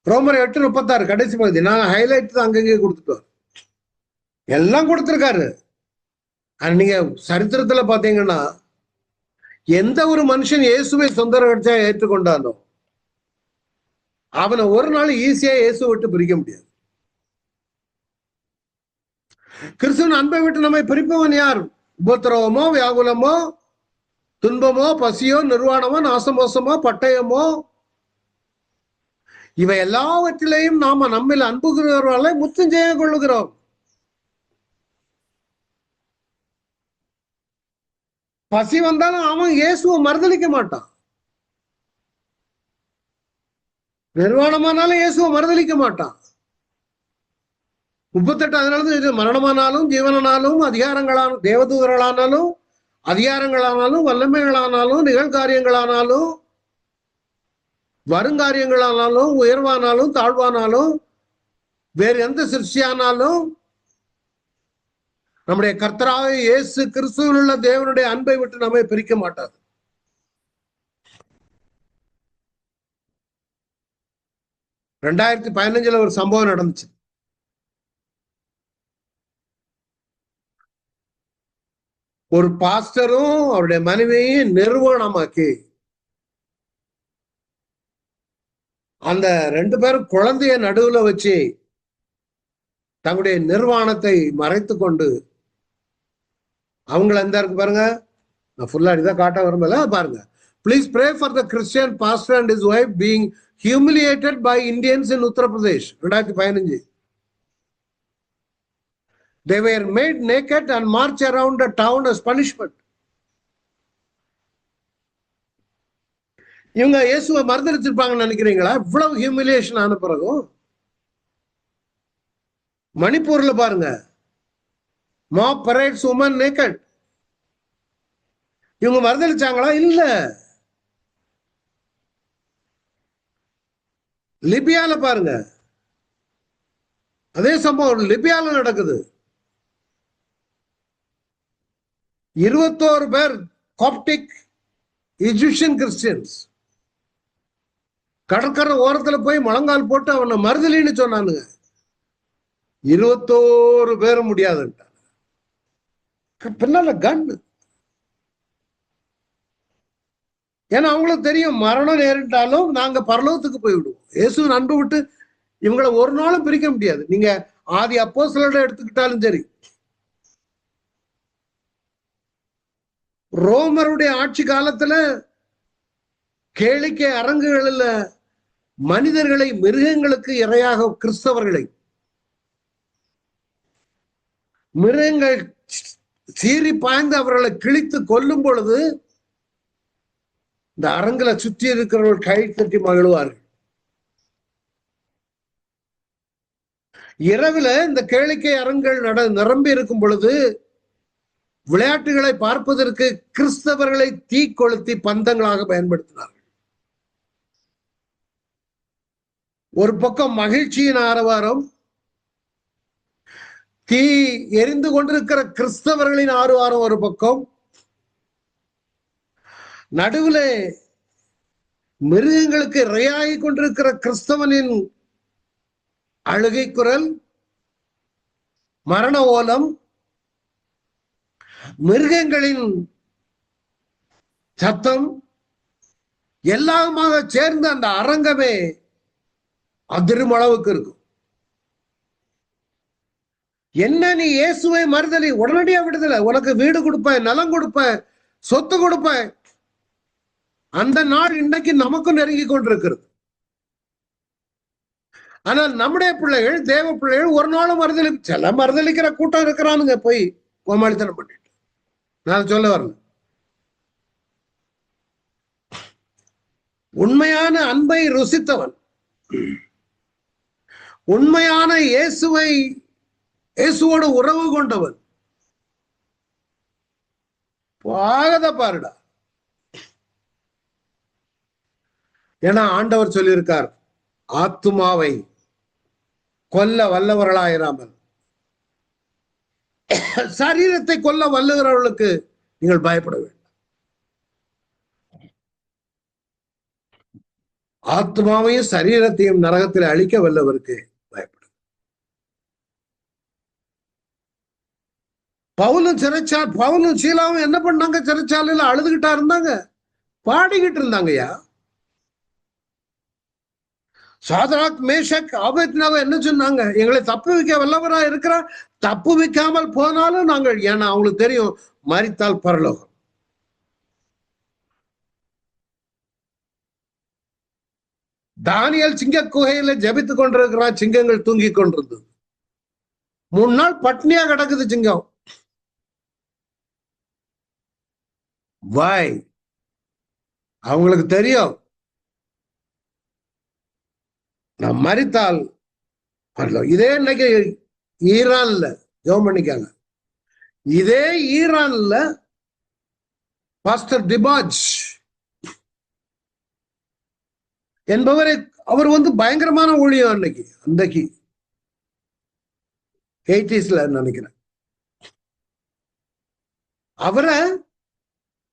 ரோமர் 8:36 கடைசி பகுதி. நான் ஹைலைட் தான் அங்கங்கே கொடுத்துட்டோம், எல்லாம் கொடுத்திருக்காரு. நீங்க சரித்திரத்துல பாத்தீங்கன்னா எந்த ஒரு மனுஷன் இயேசுவை சொந்த ரட்சையா ஏற்றுக்கொண்டானோ அவனை ஒரு நாள் ஈஸியா இயேசுவை விட்டு பிரிக்க முடியாது. கிறிஸ்துவின் அன்பை விட்டு நம்மை பிரிப்பவன் யார்? உபத்திரவமோ, வியாகுலமோ, துன்பமோ, பசியோ, நிர்வாணமோ, நாசமோசமோ, பட்டயமோ, இவை எல்லாவற்றிலையும் நாம நம்மில் அன்புகிறவர்களை முத்தஞ்செய்ய கொள்ளுகிறோம். பசி வந்தாலும் அவன் இயேசுவை மறுதளிக்க மாட்டான். நிர்வாணமானாலும் இயேசுவை மறுதளிக்க மாட்டான். 38 அதனால மரணமானாலும் ஜீவனானாலும் அதிகாரங்களான தேவதூதர்களானாலும் அதிகாரங்களானாலும் வல்லமைகளானாலும் நிகழ்காரியங்களானாலும் வருங்காரியங்களானாலும் உயர்வானாலும் தாழ்வானாலும் வேறு எந்த சிருஷ்டியானாலும் நம்முடைய கர்த்தராக இயேசு கிறிஸ்துவில் உள்ள தேவனுடைய அன்பை விட்டு நம்மை பிரிக்க மாட்டாது. ரெண்டாயிரத்தி 15 ஒரு சம்பவம் நடந்துச்சு. ஒரு பாஸ்டரும் அவருடைய மனைவியையும் நிர்வாணமாக்கி அந்த 2 பேரும் குழந்தைய நடுவுல வச்சு தங்களுடைய நிர்வாணத்தை மறைத்து கொண்டு அவங்கள எந்த இருக்கு பாருங்க. நான் ஃபுல்லா இதான் காட்ட விரும்பல, பாருங்க. Please pray for the Christian pastor and his wife being humiliated by Indians in Uttar Pradesh. 2015. They were made naked and march around the town as punishment. இவங்க இயேசுவை மறுதளிச்சிருப்பாங்கன்னு நினைக்கிறீங்களா? இவ்வளவு ஹியூமிலியேஷன் ஆன பிறகும். மணிப்பூர்ல பாருங்க, mob parades women naked. இவங்க மறுதளிச்சாங்களா? இல்ல. லிபியால பாருங்க, அதே சம்பவம் லிபியால நடக்குது. 21 பேர் காப்டிக் இஜிப்சியன் கிறிஸ்டியன்ஸ் கடற்கரை ஓரத்துல போய் முழங்கால் போட்டு அவனை மறுதலின்னு சொன்னானுங்க. 21 பேர் முடியாதுன்ட்டாங்க. பின்னால கண்ணு. ஏன்னா அவங்களுக்கு தெரியும், மரணம் நேரிட்டாலும் நாங்க பரலோகத்துக்கு போய்விடுவோம். இயேசுவின் அன்பு விட்டு இவங்களை ஒரு நாளும் பிரிக்க முடியாது. நீங்க ஆதி அப்போஸ்தலரை எடுத்துக்கிட்டாலும் சரி, ரோமருடைய ஆட்சி காலத்துல கேளிக்கை அரங்குகளில் மனிதர்களை, மிருகங்களுக்கு இரையாக கிறிஸ்தவர்களை மிருகங்கள் சீறி பாய்ந்து அவர்களை கிழித்து கொல்லும் பொழுது இந்த அரங்குல சுற்றி இருக்கிறவர்கள் கை தட்டி மகிழ்வார்கள். இரவுல இந்த கேளிக்கை அரங்குகள் நிரம்பி இருக்கும் பொழுது விளையாட்டுகளை பார்ப்பதற்கு கிறிஸ்தவர்களை தீ கொளுத்தி பந்தங்களாக பயன்படுத்தினார்கள். ஒரு பக்கம் மகிழ்ச்சியின் ஆரவாரம், தீ எரிந்து கொண்டிருக்கிற கிறிஸ்தவர்களின் ஆரவாரம் ஒரு பக்கம், நடுவுல மிருகங்களுக்கு இரையாகி கொண்டிருக்கிற கிறிஸ்தவனின் அழுகை குரல், மரண ஓலம், மிருகங்களின் சத்தம் எல்லாமாக சேர்ந்து அந்த அரங்கமே அதிரும் அளவுக்கு இருக்கும். என்ன நீ இயேசுவை மறுதலி, உடனடியா விடுதலை, உனக்கு வீடு கொடுப்பேன், நலம் கொடுப்பேன், சொத்து கொடுப்பேன், அந்த நாள் இன்னைக்கு நமக்கும் நெருங்கி கொண்டிருக்கிறது. ஆனால் நம்முடைய பிள்ளைகள், தேவ பிள்ளைகள் ஒரு நாளும் சில மறுதளிக்கிற கூட்டம் இருக்கிறானுங்க, போய் கோமாளித்தனம் பண்ணிட்டு. நான் சொல்ல வரல. உண்மையான அன்பை ருசித்தவன், உண்மையான இயேசுவோடு உறவு கொண்டவன் பாகத பாருடா. ஏன்னா ஆண்டவர் சொல்லியிருக்கார், ஆத்துமாவை கொல்ல வல்லவர்களாயிராமல் சரீரத்தை கொல்ல வல்லுகிறவர்களுக்கு நீங்கள் பயப்பட வேண்டும். ஆத்மாவையும் சரீரத்தையும் நரகத்தில் அழிக்க வல்லவருக்கு பயப்படும். பவுலும் சீலாவும் என்ன பண்ணாங்க? சிறைச்சாலையில அழுதுகிட்டா இருந்தாங்க, பாடிக்கிட்டு இருந்தாங்கய்யா. சாதராக், மேஷக், ஆபேத்நேகோ என்ன சொன்னாங்க? எங்களை தப்பு வைக்க வல்லவரா இருக்கிறார், தப்பு வைக்காமல் போனாலும் நாங்கள், ஏன்னா அவங்களுக்கு தெரியும் மரித்தால் பரலோகம். தானியல் சிங்க குகையில ஜபித்துக் கொண்டிருக்கிறான், சிங்கங்கள் தூங்கி கொண்டிருந்தது. 3 நாள் பட்னியா கிடக்குது சிங்கம். வாய் அவங்களுக்கு தெரியும், நான் மரித்தால் பரலோகம். இதே இன்னைக்கு ஈரான்ல ஜெபம் பண்ணிக்காங்க. இதே ஈரான்ல பாஸ்டர் டிபாஜ் என்பவரை, அவர் பயங்கரமான ஊழியம் அன்னைக்கு 80s நினைக்கிறேன். அவரை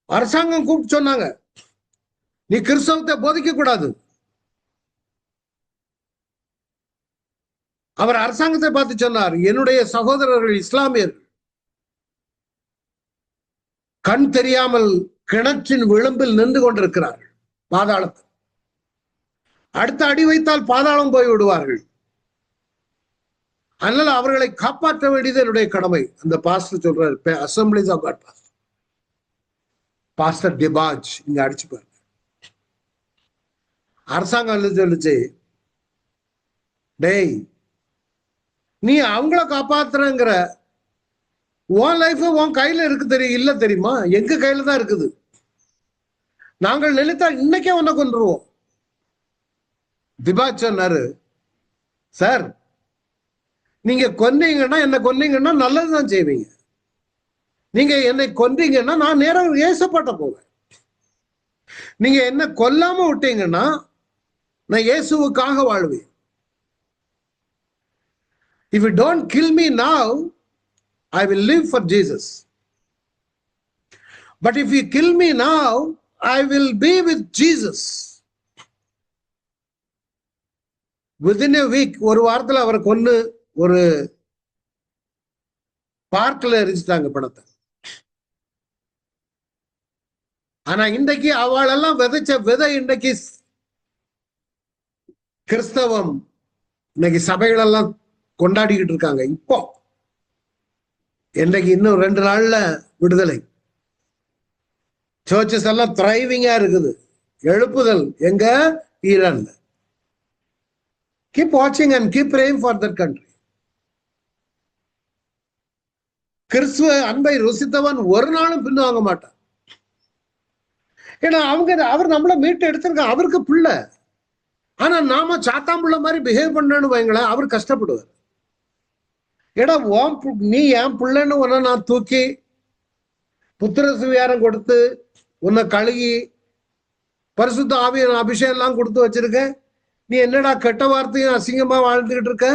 அரசாங்கம் கூப்பிட்டு சொன்னாங்க, நீ கிறிஸ்தவத்தை போதிக்க கூடாது. அவர் அரசாங்கத்தை பார்த்து சொன்னார், என்னுடைய சகோதரர்கள் இஸ்லாமியர்கள் கண் தெரியாமல் கிணற்றின் விளிம்பில் நின்று கொண்டிருக்கிறார்கள், பாதாளத்தில். அடுத்த அடி வைத்தால் பாதாளம் போய் விடுவார்கள். அதனால அவர்களை காப்பாற்ற வேண்டியது என்னுடைய கடமை. அந்த பாஸ்டர் சொல்றாரு, அசம்பிளிஸ் ஆஃப் காட் பாஸ்டர் டிபாஜ், இங்க அடிச்சு பாருங்க. அரசாங்கம் சொல்லுச்சு, டேய் நீ அவங்கள காப்பாத்துறங்கிற, உன் லைஃப் உன் கையில இருக்கு இல்ல தெரியுமா? எங்க கையில தான் இருக்குது. நாங்கள் நினைத்தா இன்னைக்கே உன்னை கொண்டுருவோம். திபாஜ் சொன்னாரு, சார் நீங்க கொன்னீங்கன்னா, என்ன கொன்னீங்கன்னா நல்லதுதான் செய்வீங்க. நீங்க என்னை கொன்றீங்கன்னா நான் நேரம் இயேசுப்பாட்ட போவேன். நீங்க என்ன கொல்லாம விட்டீங்கன்னா நான் இயேசுவுக்காக வாழ்வேன். If you don't kill me now, I will live for Jesus. But if you kill me now, I will be with Jesus. Within a week, ஒரு வாரத்தில் அவரை கொன்னு ஒரு பார்க்ல எரிஞ்சிட்டாங்க பணத்தை. ஆனா இன்றைக்கு அவளெல்லாம் விதைச்ச விதை இன்றைக்கு கிறிஸ்தவம் இன்னைக்கு சபைகள் எல்லாம் கொண்டாடிக்கிட்டு இருக்காங்க. இப்போ இன்றைக்கு இன்னும் 2 நாள்ல விடுதலை. சர்ச்சஸ் எல்லாம் த்ரைவிங்கா இருக்குது. எழுப்புதல் எங்க? ஈரான்ல. Keep watching and keep praying for that country. கிறிஸ்துவ அன்பை ருசித்தவன் ஒரு நாளும் பின்வாங்க மாட்டான். ஏன்னா அவர் நம்மள மீட்டு எடுத்திருக்கான், அவருக்கு பிள்ளை. ஆனா நாம சாத்தாம்புள்ள மாதிரி பிஹேவ் பண்ணு வைங்களேன், அவர் கஷ்டப்படுவார். ஏடா நீ என் பிள்ளைன்னு உன்னை நான் தூக்கி புத்திர சுவிகாரம் கொடுத்து உன்னை கழுகி பரிசுத்த ஆவியின் அபிஷேகம் எல்லாம் கொடுத்து வச்சிருக்க, நீ என்னடா கெட்ட வார்த்தையும் அசிங்கமா வாழ்ந்துகிட்டு இருக்க?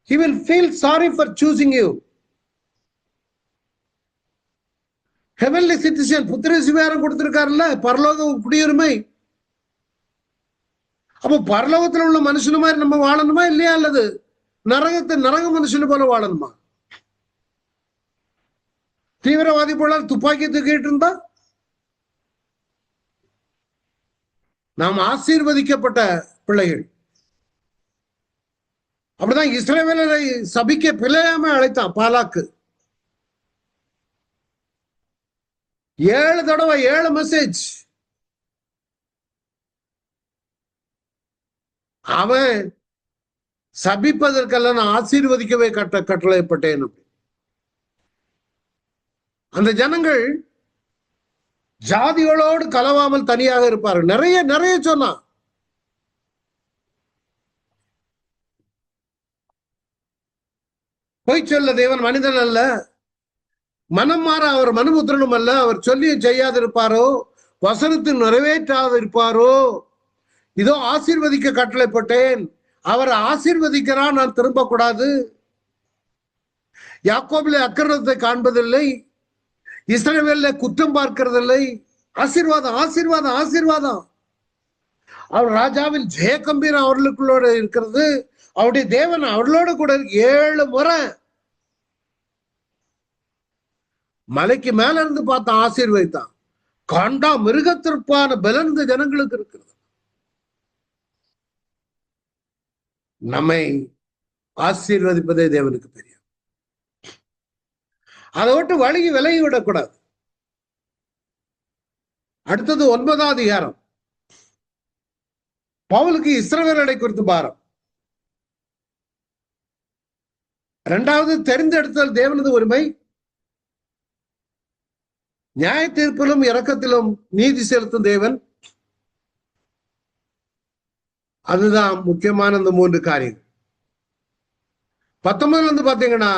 He will feel sorry for choosing you. Heavenly citizen, புத்திர சுவிகாரம் கொடுத்திருக்காருல்ல, பரலோக குடியுரிமை. அப்போ பரலோகத்தில் உள்ள மனுஷனு மாதிரி நம்ம வாழணுமா இல்லையா? அல்லது நரக மனுஷனு போல வாழணுமா? தீவிரவாதி போல துப்பாக்கி தூக்கிட்டு இருந்தா? நாம் ஆசீர்வதிக்கப்பட்ட பிள்ளைகள். அப்படிதான் இஸ்ரவேலரை சபிக்க பிழையாம அழைத்தான் பாலாக்கு. 7 தடவை 7 மெசேஜ் அவன் சபிப்பதற்கெல்லாம் நான் ஆசீர்வதிக்கவே கட்டளைப்பட்டேன். அந்த ஜனங்கள் ஜாதிகளோடு கலவாமல் தனியாக இருப்பார்கள். நிறைய நிறைய சொன்னான். பொய் சொல்ல தேவன் மனிதன் அல்ல, மனம் மாற அவர் மனுபுத்திரனும் அல்ல. அவர் சொல்லி செய்யாதிருப்பாரோ, வசனத்தை நிறைவேற்றாதிருப்பாரோ. இதோ ஆசீர்வதிக்க கட்டளைப்பட்டேன். அவர் ஆசீர்வதிக்கிறார், நான் திரும்ப கூடாது. யாக்கோபிலே அக்கிரமத்தை காண்பதில்லை, இஸ்ரவேல்ல குற்றம் பார்க்கிறதில்லை. ஆசீர்வாதம் ஆசீர்வாதம் ஆசீர்வாதம். அவர் ராஜாவின் ஜெய கம்பீரம் அவர்களுக்குள்ளோட இருக்கிறது. அவருடைய தேவன் அவர்களோட கூட 7 முறை மலைக்கு மேல இருந்து பார்த்த ஆசீர்வதித்தான். காண்டா மிருகத்திற்கான பலன் இந்த ஜனங்களுக்கு இருக்கிறது. நம்மை ஆசீர்வதிப்பதே தேவனுக்கு தெரியும். அதை விட்டு விலகி விடக்கூடாது. அடுத்தது 9ஆம் அதிகாரம். பவுலுக்கு இஸ்ரவேலரை குறித்து பாரம். 2வது தெரிந்தெடுத்தல் தேவனது உரிமை. நியாய தீர்ப்பிலும் இரக்கத்திலும் நீதி செலுத்தும் தேவன். அதுதான் முக்கியமான இந்த 3 காரியங்கள். 19 பாத்தீங்கன்னா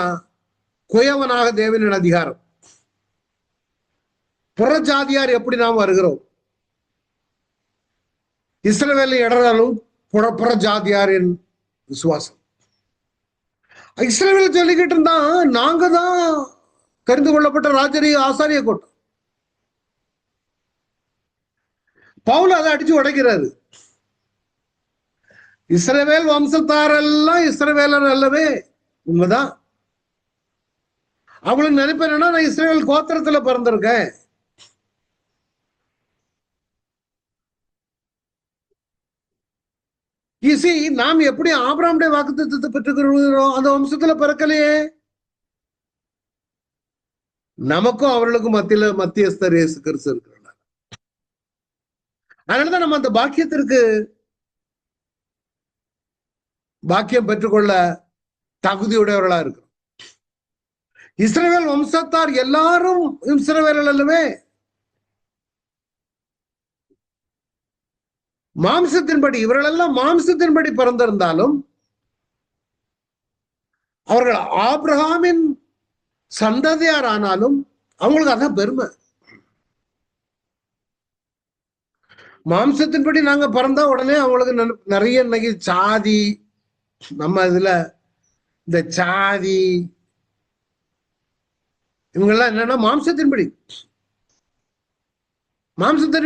குயவனாக தேவனின் அதிகாரம். புறஜாதியார் எப்படி நாம் வருகிறோம், இஸ்ரவேலை இடராலும் புறஜாதியாரின் விசுவாசம். இஸ்ரவேல் சொல்லிக்கிட்டு இருந்தா நாங்க தான் தெரிந்து கொள்ளப்பட்ட ராஜரிய ஆசாரிய கூட்டம். பவுல் அதை அடிச்சு உடைக்கிறாரு. இஸ்ரவேல் வம்சத்தாரெல்லாம் இஸ்ரவேலர் அல்லவே, உண்மைதான். அவங்களுக்கு நினைப்பேன், நான் இஸ்ரவேல் கோத்திரத்துல பிறந்திருக்கேன். நாம் எப்படி ஆபிரகாமுடைய வாக்குத்தத்தத்தை பெற்றுக்கிறோம்? அந்த வம்சத்துல பிறக்கலையே. நமக்கும் அவர்களுக்கும் மத்தியஸ்தர் இயேசு கிறிஸ்து இருக்கிறார். அதனாலதான் நம்ம அந்த பாக்கியம் பெற்றுக்கொள்ள தகுதியுடையவர்களா இருக்கிறோம். இஸ்ரவேல் வம்சத்தார் எல்லாரும் இஸ்ரவேலர் அல்லவே. மாம்சத்தின்படி இவர்கள் எல்லாம் மாம்சத்தின்படி பிறந்திருந்தாலும் அவர்கள் ஆபிரகாமின் சந்ததியார் ஆனாலும் அவங்களுக்கு அதான் பெருமை. மாம்சத்தின்படி நாங்க பிறந்தா உடனே அவங்களுக்கு நிறைய இன்னைக்கு சாதி, நம்ம இதுல இந்த சாதி இவங்கெல்லாம் என்னன்னா மாம்சத்தின்படி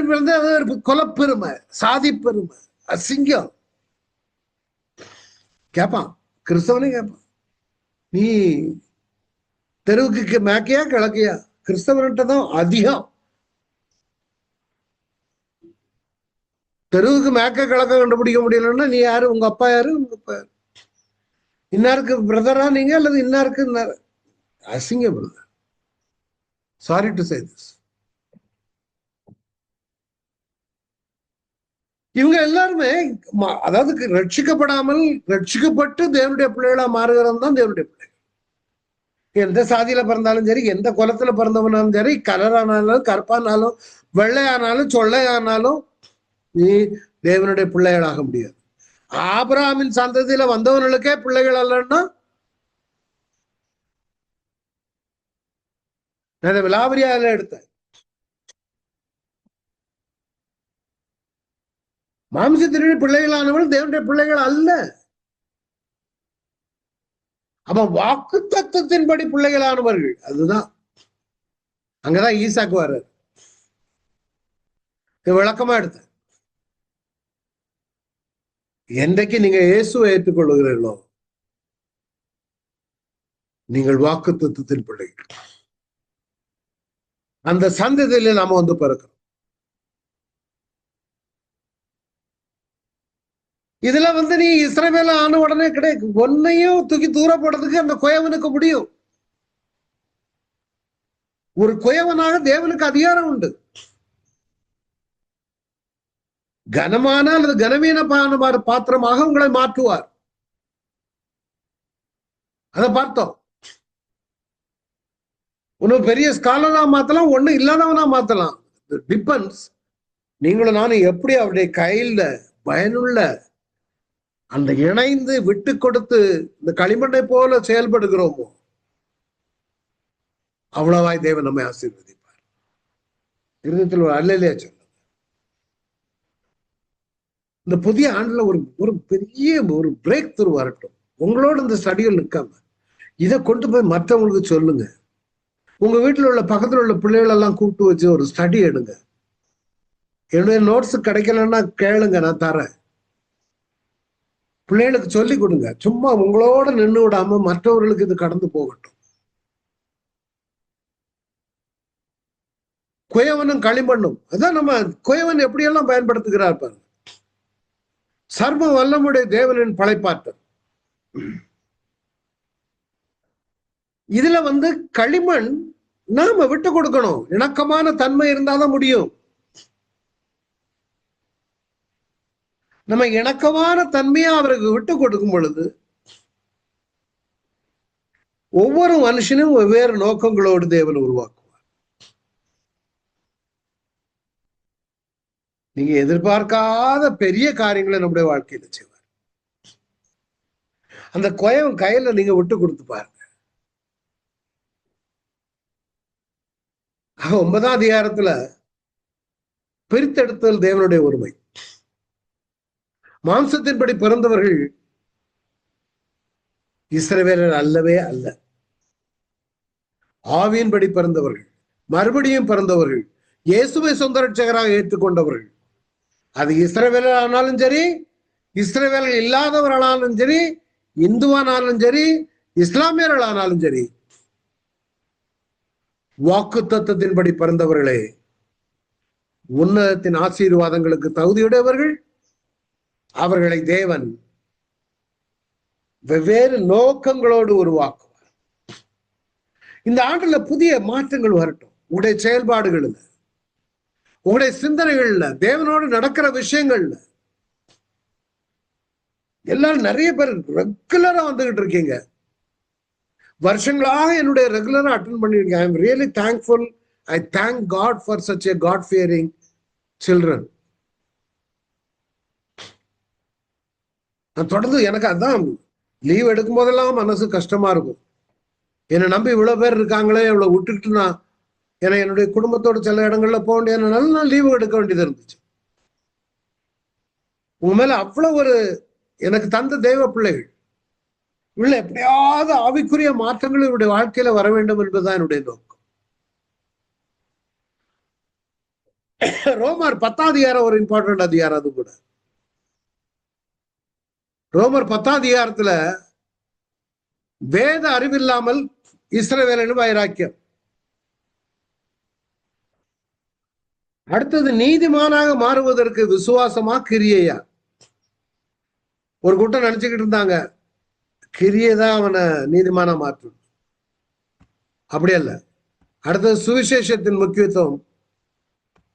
பிறந்த அது கொலப்பெருமை, சாதி பெருமை, அசிங்கம். கேப்பான், கிறிஸ்தவனே கேப்பான், நீ தெருவுக்கு மேக்கையா கிழக்கையா? கிறிஸ்தவன்கிட்ட தான் அதிகம். தெருவுக்கு மேக்க கிழக்க கண்டுபிடிக்க முடியலன்னா நீ யாரு, உங்க அப்பா யாரு, உங்க அப்பா யாரு, இன்னாருக்கு பிரதரா நீங்க அல்லது இன்னாருக்கு அசிங்க brother. Sorry to say this. இவங்க எல்லாருமே அதாவது ரட்சிக்கப்படாமல் ரட்சிக்கப்பட்டு தேவனுடைய பிள்ளைகளா மாறுகிறது தான் தேவனுடைய பிள்ளைகள். எந்த சாதியில பிறந்தாலும் சரி, எந்த குலத்துல பிறந்தவனாலும் சரி, கலரானாலும் கற்பானாலும் வெள்ளையானாலும் சொல்லையானாலும் நீ தேவனுடைய பிள்ளைகளாக முடியாது. ஆபிரகாமின் சந்ததியில வந்தவர்களுக்கே பிள்ளைகள் அல்லன்னா நான் விலாவரியால எடுத்தேன். மாம்சத்தினுடைய பிள்ளைகளானவர்கள் தேவனுடைய பிள்ளைகள் அல்ல. அப்ப வாக்கு தத்துவத்தின்படி பிள்ளைகளானவர்கள். அதுதான் அங்கதான் ஈசாக்கு வர்றாரு. விளக்கமா எடுத்த என்றைக்கு நீங்க இயேசுவை ஏற்றுக்கொள்ளுகிறீர்களோ நீங்கள் வாக்கு தத்துவத்தின் பிள்ளைகள். அந்த சந்ததியில நாம வந்து பிறக்கிறோம். இதுல நீ இஸ்ரவேல ஆன உடனே கிடையாது. ஒன்னையும் தூக்கி தூர போடுறதுக்கு அந்த குயவனுக்கு முடியும். ஒரு குயவனாக தேவனுக்கு அதிகாரம் உண்டு. கனமானால் அது கனவீனமான பாத்திரமாக உங்களை மாற்றுவார். அதை பார்த்தோம். ஒன்னும் பெரிய ஸ்காலரா மாத்தலாம், ஒண்ணு இல்லாதவனா மாத்தலாம். டிபெண்ட்ஸ் நீங்களும் நானும் எப்படி அவருடைய கையில பயனுள்ள அந்த இணைந்து விட்டு கொடுத்து இந்த களிமண்ணை போல செயல்படுகிறோமோ அவ்வளவாய் தேவன் நம்மை ஆசீர்வதிப்பார். இருதயத்தில் ஒரு அல்லேலூயா சொல்லுங்க. இந்த புதிய ஆண்டுல ஒரு பெரிய ஒரு பிரேக் த்ரூ வரட்டும். உங்களோட இந்த ஸ்டடியில் நிற்காம இதை கொண்டு போய் மற்றவங்களுக்கு சொல்லுங்க. உங்க வீட்டுல உள்ள பக்கத்துல உள்ள பிள்ளைகள் எல்லாம் கூப்பிட்டு வச்சு ஒரு ஸ்டடி எடுங்க. என்னுடைய நோட்ஸ் கிடைக்கலன்னா கேளுங்க, நான் தரேன். பிள்ளைகளுக்கு சொல்லி கொடுங்க. சும்மா உங்களோட நின்று விடாம மற்றவர்களுக்கு இது கடந்து போகட்டும். குயவனும் களிமண்ணும், அதான் நம்ம குயவன் எப்படியெல்லாம் பயன்படுத்துகிறார் பாருங்க. சர்வ வல்லமுடைய தேவனின் படைப்பாற்றல். இதுல களிமண் நாம விட்டு கொடுக்கணும். இணக்கமான தன்மை இருந்தாதான் முடியும். நம்ம இணக்கமான தன்மையா அவருக்கு விட்டு கொடுக்கும் பொழுது ஒவ்வொரு மனுஷனும் வெவ்வேறு நோக்கங்களோடு தேவன் உருவாக்குவார். நீங்க எதிர்பார்க்காத பெரிய காரியங்களை நம்முடைய வாழ்க்கையில செய்வார். அந்த குயவன் கையில நீங்க விட்டு கொடுத்து பாருங்க. 9ஆம் அதிகாரத்துல பிரித்தெடுத்தல் தேவனுடைய உரிமை. மாம்சத்தின்படி பிறந்தவர்கள் இஸ்ரவேலர் அல்லவே அல்ல. ஆவியின்படி பிறந்தவர்கள், மறுபடியும் பிறந்தவர்கள், இயேசுவை சொந்த ரட்சகராக ஏற்றுக்கொண்டவர்கள், அது இஸ்ரவேலர் ஆனாலும் சரி, இஸ்ரவேலர் இல்லாதவர்களானாலும் சரி, இந்துவானாலும் சரி, இஸ்லாமியர்களானாலும் சரி, வாக்கு தத்துவத்தின்படி பிறந்தவர்களே உன்னதத்தின் ஆசீர்வாதங்களுக்கு தகுதியுடையவர்கள். அவர்களை தேவன் வெவ்வேறு நோக்கங்களோடு உருவாக்குவார். இந்த ஆண்டுல புதிய மாற்றங்கள் வரட்டும். உங்களுடைய செயல்பாடுகள்ல, உங்களுடைய சிந்தனைகள்ல, தேவனோடு நடக்கிற விஷயங்கள்ல. எல்லாரும் நிறைய பேர் ரெகுலரா வந்துகிட்டு இருக்கீங்க. வருஷங்களாக என்னுடைய ரெகுலரா அட்டென்ட் பண்ணிருக்கேன். I am really thankful. I thank God for such a God fearing children. நான் தொடர்ந்து எனக்கு அதான் லீவ் எடுக்கும் போதெல்லாம் மனசு கஷ்டமா இருக்கும். என்னை நம்பி இவ்வளவு பேர் இருக்காங்களே, இவ்வளவு விட்டுக்கிட்டு நான் ஏன்னா என்னுடைய குடும்பத்தோடு சில இடங்கள்ல போக வேண்டியதுனால நான் லீவு எடுக்க வேண்டியது இருந்துச்சு. உங்க மேல அவ்வளவு ஒரு எனக்கு தந்த தெய்வ பிள்ளைகள் உள்ள எப்படியாவது ஆவிக்குரிய மாற்றங்கள் இவருடைய வாழ்க்கையில வர வேண்டும் என்பதுதான் என்னுடைய நோக்கம். ரோமர் 10ஆம் அதிகாரம் ஒரு இம்பார்ட்டன்ட் அதிகாரம். அது கூட ரோமர் 10ஆம் அதிகாரத்துல வேத அறிவில்லாமல் இஸ்ரவேலனும் வைராக்கியம். அடுத்தது நீதிமானாக மாறுவதற்கு விசுவாசமா கிரியையா? ஒரு கூட்டம் நினைச்சுக்கிட்டு இருந்தாங்க கிரியைதான் அவனை நீதிமானா மாற்றும். அப்படி அல்ல. அடுத்தது சுவிசேஷத்தின் முக்கியத்துவம்.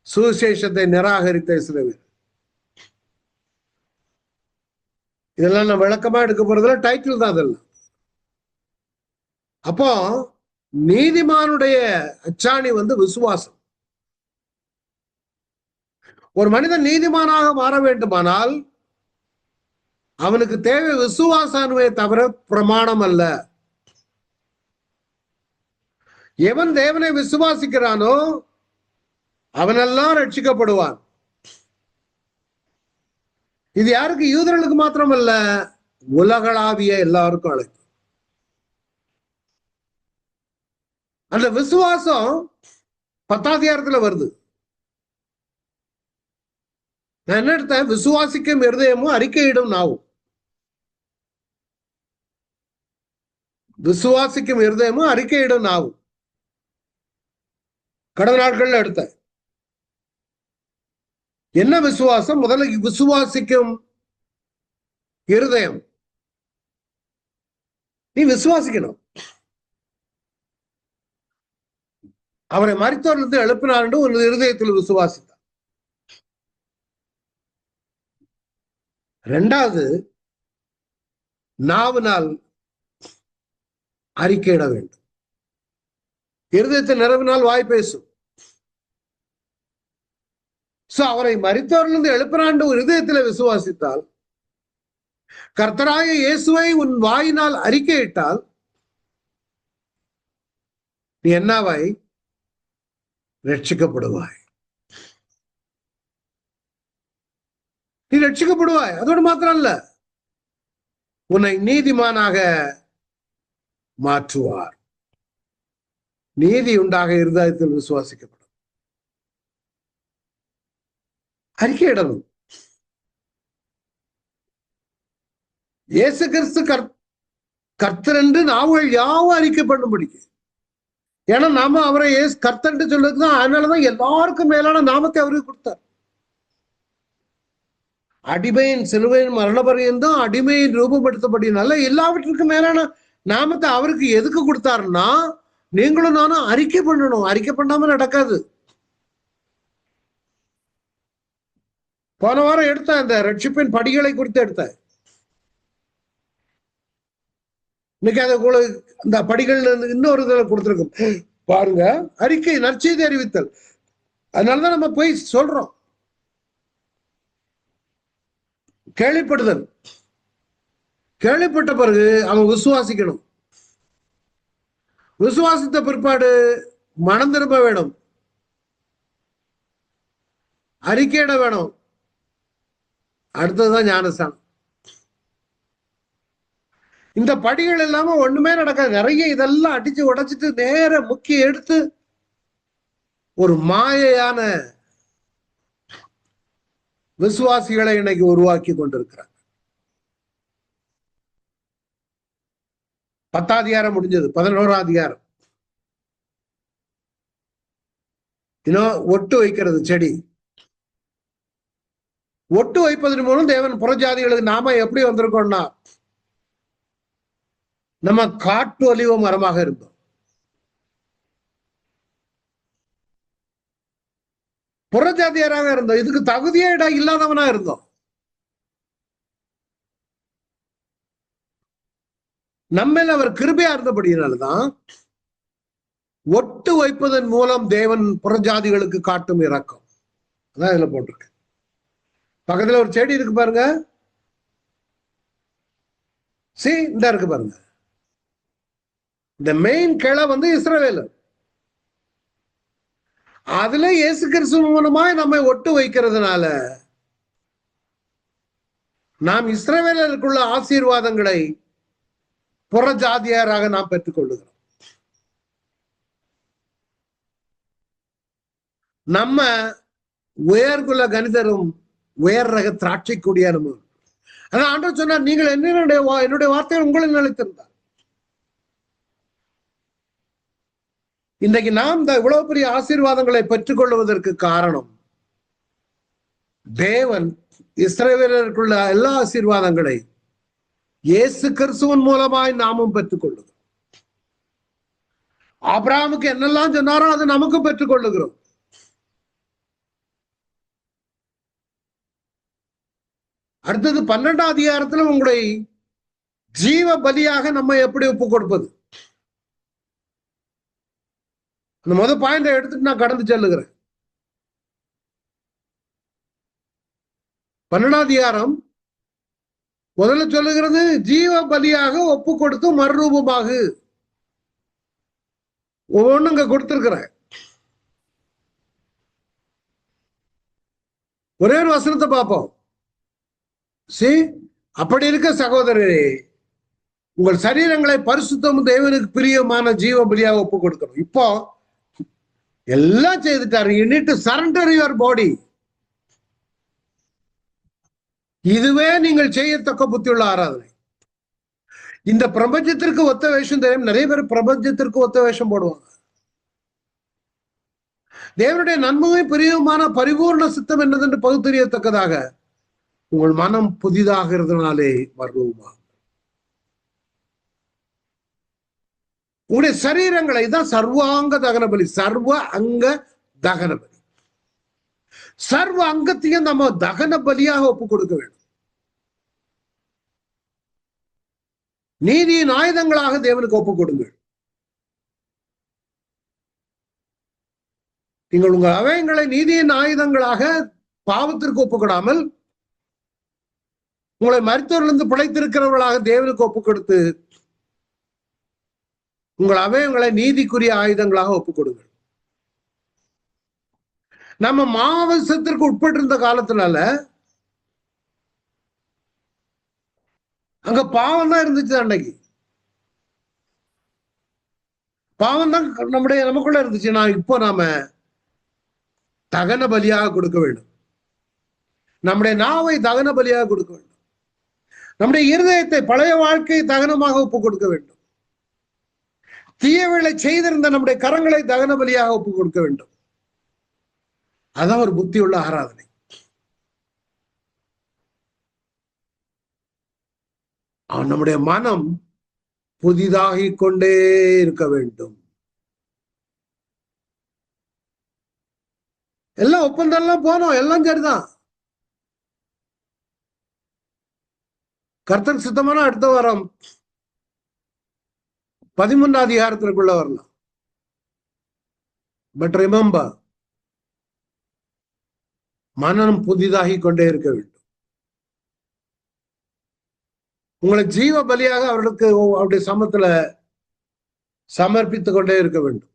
சுவிசேஷத்தை நிராகரித்த இஸ்ரவேல். இதெல்லாம் நான் விளக்கமா எடுக்க போறதுல டைட்டில் தான் அதெல்லாம். அப்போ நீதிமானுடைய அச்சாணி விசுவாசம். ஒரு மனிதன் நீதிமானாக மாற வேண்டுமானால் அவனுக்கு தேவை விசுவாசமே தவிர பிரமாணம் அல்ல. எவன் தேவனை விசுவாசிக்கிறானோ அவனெல்லாம் ரட்சிக்கப்படுவான். இது யாருக்கு? யூதர்களுக்கு மாத்திரம் அல்ல, உலகளாவிய எல்லாருக்கும் அழைக்கும். அந்த விசுவாசம் 10ஆம் அதிகாரத்துல வருது. நான் என்ன எடுத்தேன்? விசுவாசிக்கும் இருதயமும் அறிக்கையிடும் நாவும். விசுவாசிக்கும் இருதயமும் அறிக்கையிடும் நாவும் கடந்த நாட்கள்ல எடுத்தேன். என்ன விசுவாசம்? முதல்ல விசுவாசிக்கும் இருதயம். நீ விசுவாசிக்கணும். அவரை மரித்தோரிலிருந்து எழுப்பினார் என்று ஒரு இருதயத்தில் விசுவாசித்தார். இரண்டாவது, நாவினால் அறிக்கையிட வேண்டும். இருதயத்தை நிரவினால் வாய் பேசும். அவரை மரித்தவர்களிருந்து எழுப்பினாண்டு ஒரு இருதயத்தில் விசுவாசித்தால், கர்த்தராய இயேசுவை உன் வாயினால் அறிக்கையிட்டால், நீ என்னவாய்? ரட்சிக்கப்படுவாய். நீ ரட்சிக்கப்படுவாய். அதோடு மாத்திரம் அல்ல, உன்னை நீதிமானாக மாற்றுவார். நீதி உண்டாக இருதயத்தில் விசுவாசிக்கப்படும். அறிக்கையிடணும். இயேசு கிறிஸ்து கர்த்தர் என்று நாவுகள் யாவும் அறிக்கை பண்ணும்படி. ஏன்னா நாம அவரை கர்த்தர் என்று சொல்றதுதான். அதனாலதான் எல்லாருக்கும் மேலான நாமத்தை அவருக்கு கொடுத்தார். அடிமையின் சிலுவையின் மரண பரியந்தம் அடிமையின் ரூபப்படுத்தப்படினால எல்லாவற்றுக்கும் மேலான நாமத்தை அவருக்கு எதுக்கு கொடுத்தாருன்னா, நீங்களும் நானும் அறிக்கை பண்ணணும். அறிக்கை பண்ணாம நடக்காது. போன வாரம் எடுத்த இந்த ரட்சிப்பின் படிகளை குறித்து எடுத்த, இன்னைக்கு அதை இந்த படிகள் இன்னொரு இதில் கொடுத்துருக்கும் பாருங்க. அறிக்கை, நற்செய்தி அறிவித்தல். அதனாலதான் நம்ம போய் சொல்றோம். கேள்விப்படுதல். கேள்விப்பட்ட பிறகு அவன் விசுவாசிக்கணும். விசுவாசித்த பிற்பாடு மனம் திரும்ப வேணும், அறிக்கையிட வேணும். அடுத்ததுதான் ஞானஸ்தானம். இந்த படிகள் இல்லாம ஒண்ணுமே நடக்காது. நிறைய இதெல்லாம் அடிச்சு உடைச்சிட்டு நேர முக்கிய எடுத்து ஒரு மாயையான விசுவாசிகளை இன்னைக்கு உருவாக்கி கொண்டிருக்கிறாங்க. 10ஆம் அதிகாரம் முடிஞ்சது. 11ஆம் அதிகாரம். இன்னும் ஒட்டு வைக்கிறது செடி. ஒட்டு வைப்பதன் மூலம் தேவன் புறஜாதிகளுக்கு நாம எப்படி வந்திருக்கோம்னா, நம்ம காட்டு ஒலிவ மரமாக இருந்தோம். புறஜாதியராக இருந்தோம். இதுக்கு தகுதியே இல்லாதவனா இருந்தோம். நம்ம அவர் கிருபையா இருந்தபடியினால்தான் ஒட்டு வைப்பதன் மூலம் தேவன் புறஜாதிகளுக்கு காட்டும் இரக்கம். அதான் இதுல போட்டிருக்கு. பக்கத்துல ஒரு செடி இருக்கு பாருங்க. இந்த இருக்கு பாருங்க. இந்த மெயின் கிளை இஸ்ரவேலர். அதுல இயேசு கிறிஸ்து மூலமாய் நம்மை ஒட்டு வைக்கிறதுனால நாம் இஸ்ரவேலருக்குள்ள ஆசீர்வாதங்களை புறஜாதியராக நாம் பெற்றுக் கொள்ளுகிறோம். நம்ம உயர்குல கணிதரும் உயர் ரக திராட்சை கொடியாரும். ஆனா ஆண்டவர் சொன்னார், நீங்கள் என்னுடைய வார்த்தைகள் உங்களில் நிலைத்திருந்தார். இன்றைக்கு நாம் இந்த இவ்வளவு பெரிய ஆசீர்வாதங்களை பெற்றுக் கொள்வதற்கு காரணம், தேவன் இஸ்ரவேலருக்குள்ள எல்லா ஆசீர்வாதங்களை இயேசு கிறிஸ்துவின் மூலமாய் நாமும் பெற்றுக் கொள்ளுகிறோம். ஆபிரகாமுக்கு என்னெல்லாம் சொன்னாரோ அதை நமக்கும் பெற்றுக் கொள்ளுகிறோம். அடுத்தது 12ஆம் அதிகாரத்துல உங்களுடைய ஜீவ பலியாக நம்ம எப்படி ஒப்பு கொடுப்பது, அந்த முதல் பாயிண்ட எடுத்துட்டு நான் கடந்து செல்லுகிறேன். 12ஆம் அதிகாரம் முதல்ல சொல்லுகிறது, ஜீவ பலியாக ஒப்பு கொடுத்து மறுரூபமாக. ஒவ்வொன்றும் இங்க கொடுத்திருக்கிறேன். ஒரே ஒரு வசனத்தை பார்ப்போம். அப்படி இருக்க சகோதரரே, உங்கள் சரீரங்களை பரிசுத்தமும் தேவனுக்கு பிரியமான ஜீவ பலியாக ஒப்பு கொடுக்கணும். இப்போ எல்லாம் செய்துட்டாரு. You need to surrender your body. இதுவே நீங்கள் செய்யத்தக்க புத்தியுள்ள ஆராதனை. இந்த பிரபஞ்சத்திற்கு ஒத்த வேஷம் தெரியும். நிறைய பேர் பிரபஞ்சத்திற்கு ஒத்த வேஷம் போடுவாங்க. தேவனுடைய நன்மையை பிரியமான பரிபூர்ண சித்தம் என்னதென்று பகுத்தறியத்தக்கதாக உங்கள் மனம் புதிதாகிறதுனாலே மர்வமா. உங்களுடைய சரீரங்களை தான் சர்வாங்க தகன பலி. சர்வ அங்க தகன பலி. சர்வ அங்கத்தையும் நம்ம தகன பலியாக ஒப்பு கொடுக்க வேண்டும். நீதியின் ஆயுதங்களாக தேவனுக்கு ஒப்புக் கொடுங்கள். நீங்கள் உங்கள் அவயங்களை நீதியின் ஆயுதங்களாக பாவத்திற்கு ஒப்புக்கொடாமல் உங்களை மருத்துவரிலிருந்து பிழைத்திருக்கிறவர்களாக தேவனுக்கு ஒப்புக் கொடுத்து உங்கள் அவயங்களை நீதிக்குரிய ஆயுதங்களாக ஒப்புக் கொடுங்கள். நம்ம மாவசத்திற்கு உட்பட்டிருந்த காலத்தினால அங்க பாவம் தான் இருந்துச்சு. அன்னைக்கு பாவம் தான் நமக்குள்ள இருந்துச்சு. இப்போ நாம தகன பலியாக கொடுக்க வேண்டும். நம்முடைய நாவை தகன பலியாக கொடுக்க வேண்டும். நம்முடைய இருதயத்தை பழைய வாழ்க்கையை தகனமாக ஒப்புக் கொடுக்க வேண்டும். தீயவர்களை செய்திருந்த நம்முடைய கரங்களை தகன பலியாக ஒப்புக் கொடுக்க வேண்டும். அதான் ஒரு புத்தியுள்ள ஆராதனை. நம்முடைய மனம் புதிதாகிக் கொண்டே இருக்க வேண்டும். எல்லாம் ஒப்பந்தம் எல்லாம் போனோம், எல்லாம் சரிதான். கர்த்தர் சித்தமான அடுத்த வாரம் 13 அதிகாரத்திற்குள்ள வரலாம். பட் ரிமெம்பர், மனம் புதிதாகிக் கொண்டே இருக்க வேண்டும். உங்களை ஜீவ பலியாக அவர்களுக்கு அவருடைய சமத்துல சமர்ப்பித்துக் கொண்டே இருக்க வேண்டும்.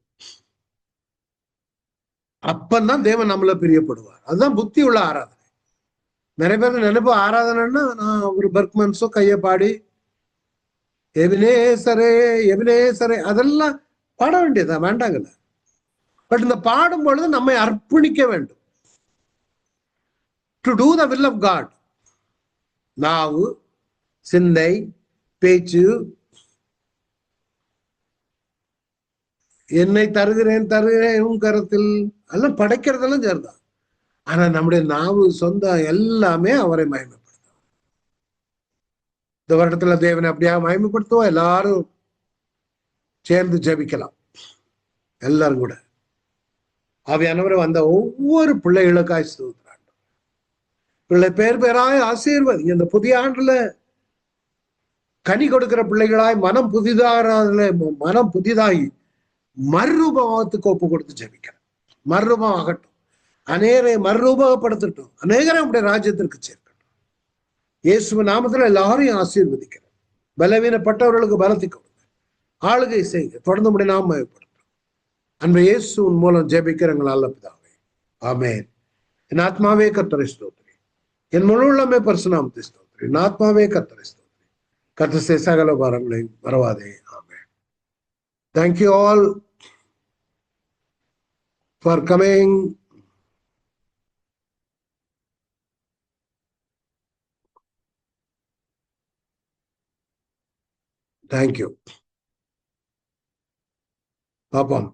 அப்பந்தான் தேவன் நம்மள பிரியப்படுவார். அதுதான் புத்தி உள்ள ஆராதனை. நிறைய பேருக்கு நினைப்பு ஆராதனைன்னா நான் ஒரு பர்க்மன்ஸோ கையை பாடி எபினேசரே எபினேசரே அதெல்லாம் பாட வேண்டியதா, வேண்டாங்கல்ல. பட் இந்த பாடும் பொழுது நம்மை அர்ப்பணிக்க வேண்டும். To do the will of God. நாவு, சிந்தை, பேச்சு, என்னை தருகிறேன் தருகிறேன் கருத்தில் எல்லாம் படைக்கிறதெல்லாம் சரிதான். ஆனா நம்முடைய நாவு, சொந்தம் எல்லாமே அவரை மகிமைப்படுத்தும். இந்த வருடத்துல தேவனை அப்படியாக மகிமைப்படுத்துவோம். எல்லாரும் சேர்ந்து ஜெபிக்கலாம். எல்லாரும் கூட ஆவியானவரை வந்த ஒவ்வொரு பிள்ளைகளுக்காய் ஸ்தோத்திரம். பிள்ளை பேர் பேராய் ஆசீர்வாதி. இந்த புதிய ஆண்டுல கனி கொடுக்கிற பிள்ளைகளாய் மனம் புதிதாகி மறுரூபத்துக்கு ஒப்பு கொடுத்து ஜெபிக்கிறேன். மறுரூபம் ஆகட்டும், அநேகரை மறுரூபப்படுத்தட்டும், அநேகரை நம்முடைய ராஜ்யத்திற்கு சேர்க்கட்டும். இயேசு நாமத்துல எல்லாரையும் ஆசீர்வதிக்கிறேன். பலவீனப்பட்டவர்களுக்கு பலத்தை கொடுங்க, ஆளுகை செய்க, தொடர்ந்து நம்முடைய நாம மகிமைப்படுத்தும். அன்பு இயேசுவின் மூலம் ஜெபிக்கிற எங்கள் நல்ல பிதாவே, ஆமென். என் ஆத்மாவே கர்த்தரை ஸ்தோத்திரி, என் முழு உள்ளமே பரிசுநாமத்தை ஸ்தோத்திரி. என் ஆத்மாவே கர்த்தரை ஸ்தோத்திரி, கர்த்தர் சகல பாரங்களை மறவாதே. ஆமென். Thank you all for coming. Thank you. பாப்போம்.